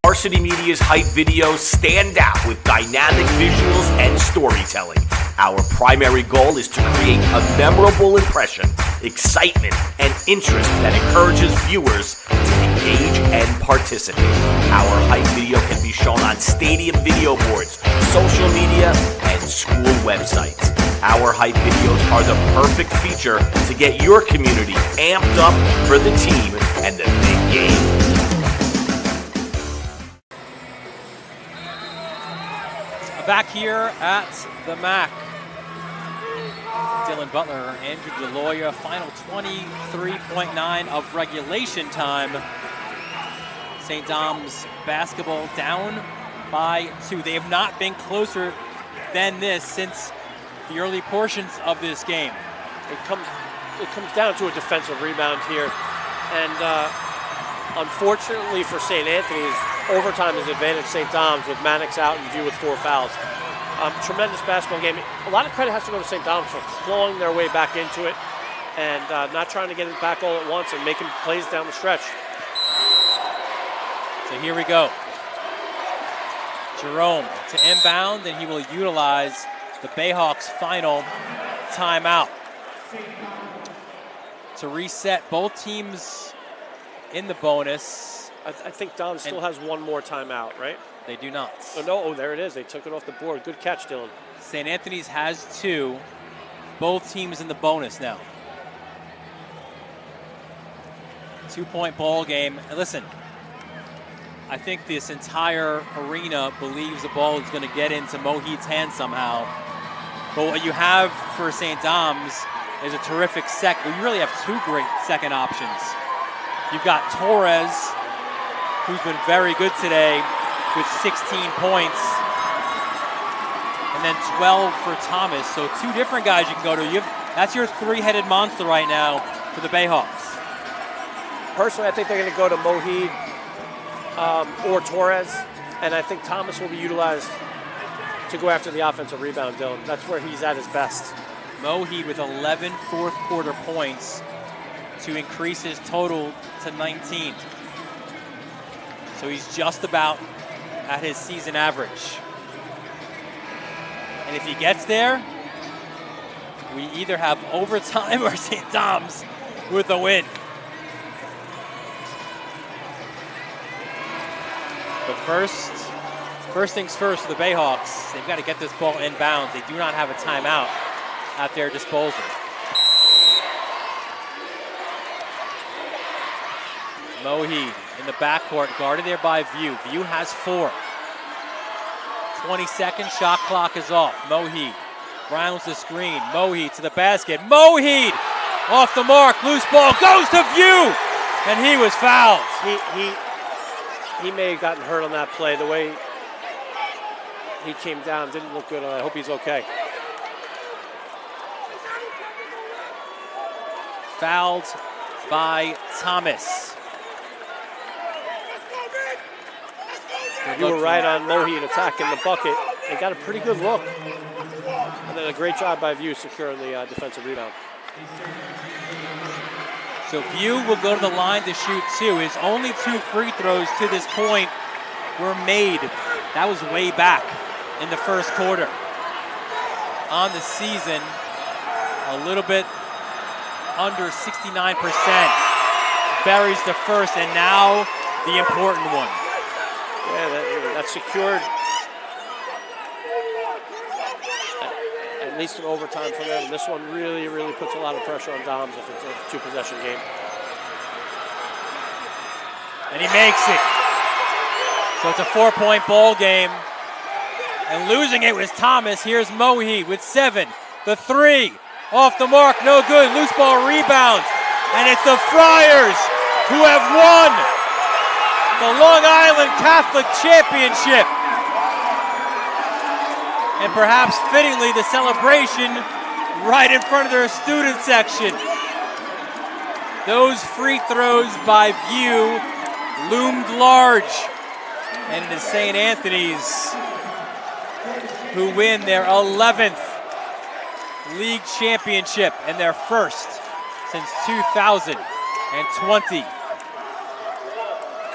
Speaker 1: Varsity Media's hype videos stand out with dynamic visuals and storytelling. Our primary goal is to create a memorable impression, excitement, and interest that encourages viewers to engage and participate. Our hype video can be shown on stadium video boards, social media, and school websites. Our hype videos are the perfect feature to get your community amped up for the team and the big game.
Speaker 3: Back here at the MAC. Dylan Butler, Andrew DeLoya, final 23.9 of regulation time. St. Dom's basketball down by 2. They have not been closer than this since the early portions of this game.
Speaker 4: It comes it comes down to a defensive rebound here. And unfortunately for St. Anthony's, overtime is advantage St. Dom's with Mannix out and View with 4 fouls. Tremendous basketball game. A lot of credit has to go to St. Dom's for clawing their way back into it and not trying to get it back all at once and making plays down the stretch.
Speaker 3: So here we go. Jerome to inbound, and he will utilize the Bayhawks' final timeout. To reset both teams in the bonus.
Speaker 4: I think Dom still has one more timeout, right?
Speaker 3: They do not.
Speaker 4: Oh, no. Oh, there it is. They took it off the board. Good catch, Dylan.
Speaker 3: St. Anthony's has 2. Both teams in the bonus now. 2-point ball game. And listen, I think this entire arena believes the ball is going to get into Mohid's hands somehow. But what you have for St. Dom's is a terrific well, you really have 2 great second options. You've got Torres, who's been very good today with 16 points, and then 12 for Thomas. So 2 different guys you can go to. That's your 3-headed monster right now for the Bayhawks.
Speaker 4: Personally, I think they're going to go to Mohid or Torres, and I think Thomas will be utilized to go after the offensive rebound, Dylan. That's where he's at his best.
Speaker 3: Mohid with 11 fourth-quarter points to increase his total to 19. So he's just about at his season average. And if he gets there, we either have overtime or St. Dom's with a win. But first things first for the Bayhawks, they've got to get this ball inbounds. They do not have a timeout at their disposal. Mohid in the backcourt, guarded there by View. View has 4. 20 seconds, shot clock is off. Mohid rounds the screen. Mohid to the basket. Mohid off the mark, loose ball, goes to View, and he was fouled.
Speaker 4: He may have gotten hurt on that play. The way he came down didn't look good. I hope he's okay.
Speaker 3: Fouled by Thomas.
Speaker 4: You were right on Mohid attacking the bucket. They got a pretty good look. And then a great job by View securing the defensive rebound.
Speaker 3: So View will go to the line to shoot 2. His only 2 free throws to this point were made. That was way back in the first quarter. On the season, a little bit under 69%. Buries the first, and now the important one.
Speaker 4: Yeah, that's secured at least an overtime for them. This one really, really puts a lot of pressure on Doms if it's a 2-possession game.
Speaker 3: And he makes it. So it's a 4-point ball game. And losing it was Thomas. Here's Mohid with 7. The 3 off the mark, no good. Loose ball rebound. And it's the Friars who have won the Long Island Catholic Championship. And perhaps fittingly, the celebration right in front of their student section. Those free throws by View loomed large. And it is St. Anthony's who win their 11th league championship and their first since 2020.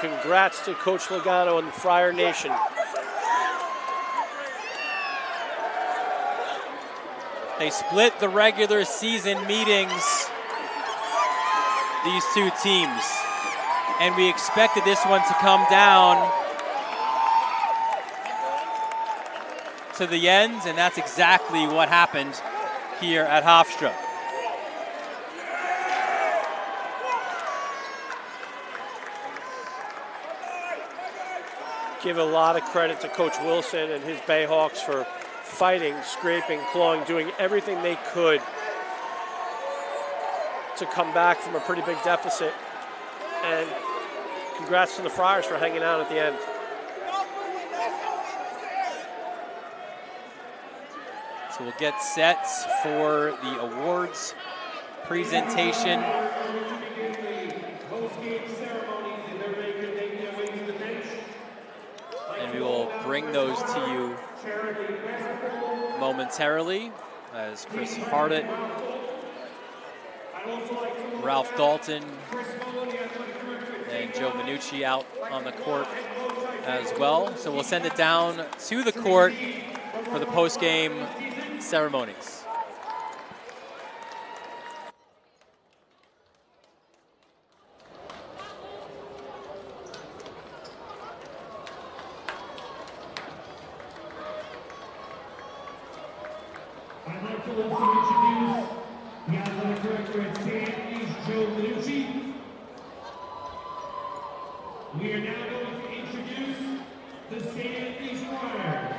Speaker 4: Congrats to Coach Legato and the Friar Nation.
Speaker 3: They split the regular season meetings, these 2 teams. And we expected this one to come down to the ends, and that's exactly what happened here at Hofstra.
Speaker 4: Give a lot of credit to Coach Wilson and his Bayhawks for fighting, scraping, clawing, doing everything they could to come back from a pretty big deficit. And congrats to the Friars for hanging out at the end.
Speaker 3: So we'll get sets for the awards presentation. And we will bring those to you momentarily as Chris Hardett, Ralph Dalton, and Joe Minucci out on the court as well. So we'll send it down to the court for the post-game ceremonies.
Speaker 12: I'd like to also introduce the athletic director at St. Anthony's, Joe Minucci. We are now going to introduce the St. Anthony's Friars.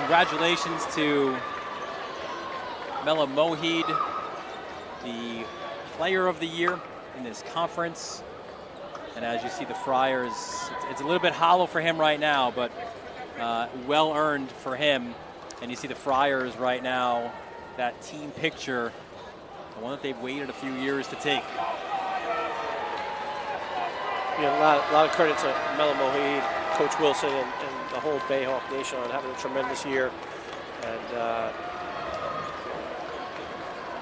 Speaker 3: Congratulations to Mela Mohid, the player of the year in this conference. And as you see, the Friars, it's a little bit hollow for him right now, but well earned for him. And you see the Friars right now, that team picture, the one that they've waited a few years to take.
Speaker 4: Yeah, a lot of credit to Mela Mohid, Coach Wilson, and the whole Bayhawk Nation on having a tremendous year. And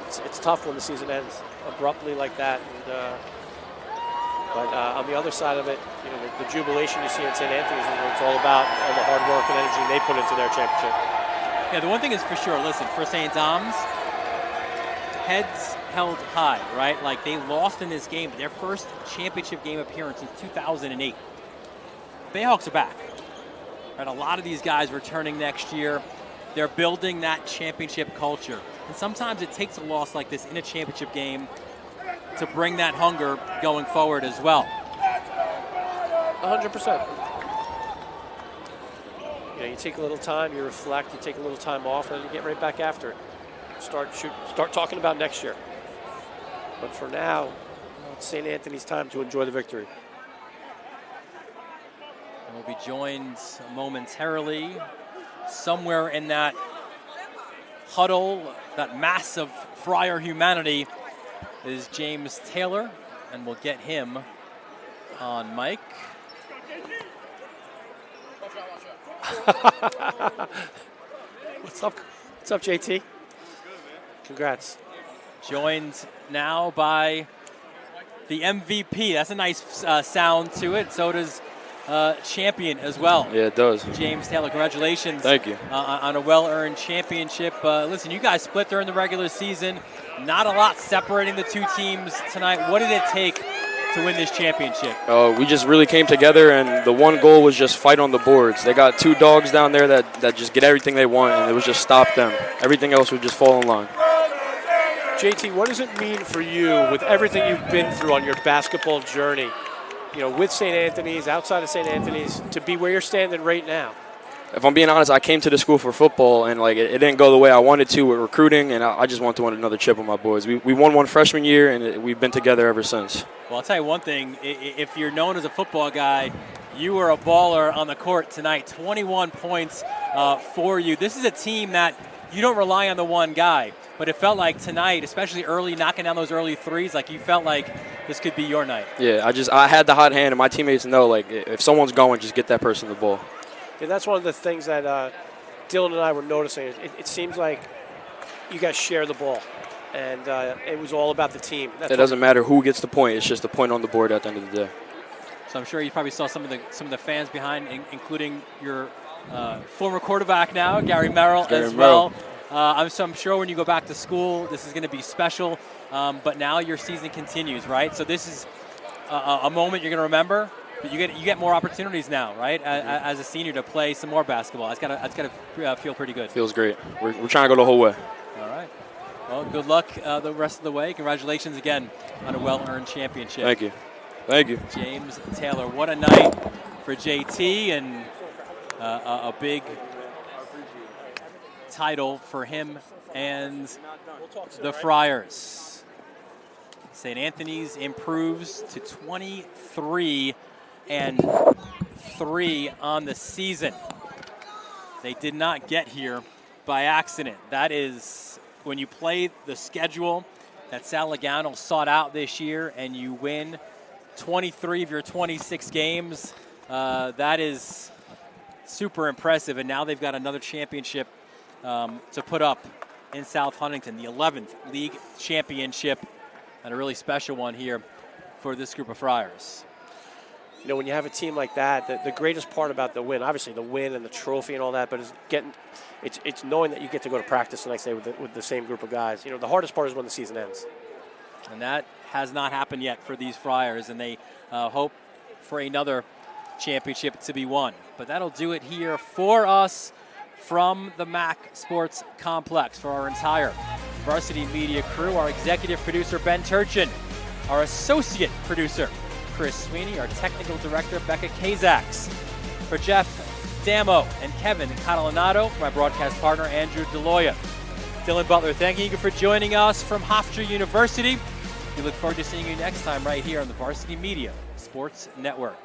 Speaker 4: it's tough when the season ends abruptly like that. And, but on the other side of it, the jubilation you see in St. Anthony's is what it's all about, all the hard work and energy they put into their championship.
Speaker 3: Yeah, the one thing is for sure, listen, for St. Dom's, heads held high, right? Like, they lost in this game, their first championship game appearance since 2008. Bayhawks are back. Right, a lot of these guys returning next year. They're building that championship culture. And sometimes it takes a loss like this in a championship game to bring that hunger going forward as well.
Speaker 4: 100%. You take a little time, you reflect, you take a little time off, and you get right back after it. Start talking about next year. But for now, it's St. Anthony's time to enjoy the victory.
Speaker 3: And we'll be joined momentarily somewhere in that huddle, that mass of Friar humanity, is James Taylor, and we'll get him on mic.
Speaker 4: What's up? What's up, JT? Congrats.
Speaker 3: Joined now by the MVP. That's a nice sound to it. So does champion as well.
Speaker 13: Yeah, it does.
Speaker 3: James Taylor, congratulations.
Speaker 13: Thank you.
Speaker 3: On a well-earned championship. Listen, you guys split during the regular season. Not a lot separating the two teams tonight. What did it take to win this championship?
Speaker 13: We just really came together, and the one goal was just fight on the boards. They got two dogs down there that just get everything they want, and it was just stop them. Everything else would just fall in line.
Speaker 4: JT, what does it mean for you with everything you've been through on your basketball journey, with St. Anthony's, outside of St. Anthony's, to be where you're standing right now?
Speaker 13: If I'm being honest, I came to the school for football, and it didn't go the way I wanted to with recruiting, and I just want to win another chip with my boys. We won one freshman year, and we've been together ever since.
Speaker 3: Well, I'll tell you one thing. If you're known as a football guy, you were a baller on the court tonight. 21 points for you. This is a team that you don't rely on the one guy, but it felt like tonight, especially early, knocking down those early threes, like you felt like this could be your night.
Speaker 13: Yeah, I had the hot hand, and my teammates know, if someone's going, just get that person the ball.
Speaker 4: Yeah, that's one of the things that Dylan and I were noticing. It seems like you guys share the ball, and it was all about the team.
Speaker 13: It doesn't matter who gets the point. It's just the point on the board at the end of the day. So
Speaker 3: I'm sure you probably saw some of the fans behind, including your former quarterback now, Gary Merrill, as well. I'm sure when you go back to school, this is going to be special. But now your season continues, right? So this is a moment you're going to remember. But you get more opportunities now, right? As a senior to play some more basketball. That's gotta feel pretty good.
Speaker 13: Feels great. We're trying to go the whole way.
Speaker 3: All right. Well, good luck the rest of the way. Congratulations again on a well-earned championship.
Speaker 13: Thank you. Thank you.
Speaker 3: James Taylor, what a night for JT, and a big title for him and the Friars. St. Anthony's improves to 23-3 on the season. They did not get here by accident. That is, when you play the schedule that Sal Logano sought out this year and you win 23 of your 26 games, that is super impressive. And now they've got another championship to put up in South Huntington, the 11th league championship, and a really special one here for this group of Friars.
Speaker 4: When you have a team like that, the greatest part about the win, obviously the win and the trophy and all that, but it's knowing that you get to go to practice the next day with the same group of guys. The hardest part is when the season ends.
Speaker 3: And that has not happened yet for these Friars, and they hope for another championship to be won. But that'll do it here for us from the MAC Sports Complex. For our entire Varsity Media crew, our executive producer, Ben Turchin, our associate producer, Chris Sweeney, our technical director, Becca Kazaks. For Jeff Damo and Kevin Catalanato, for my broadcast partner, Andrew DeLoya. Dylan Butler, thanking you for joining us from Hofstra University. We look forward to seeing you next time right here on the Varsity Media Sports Network.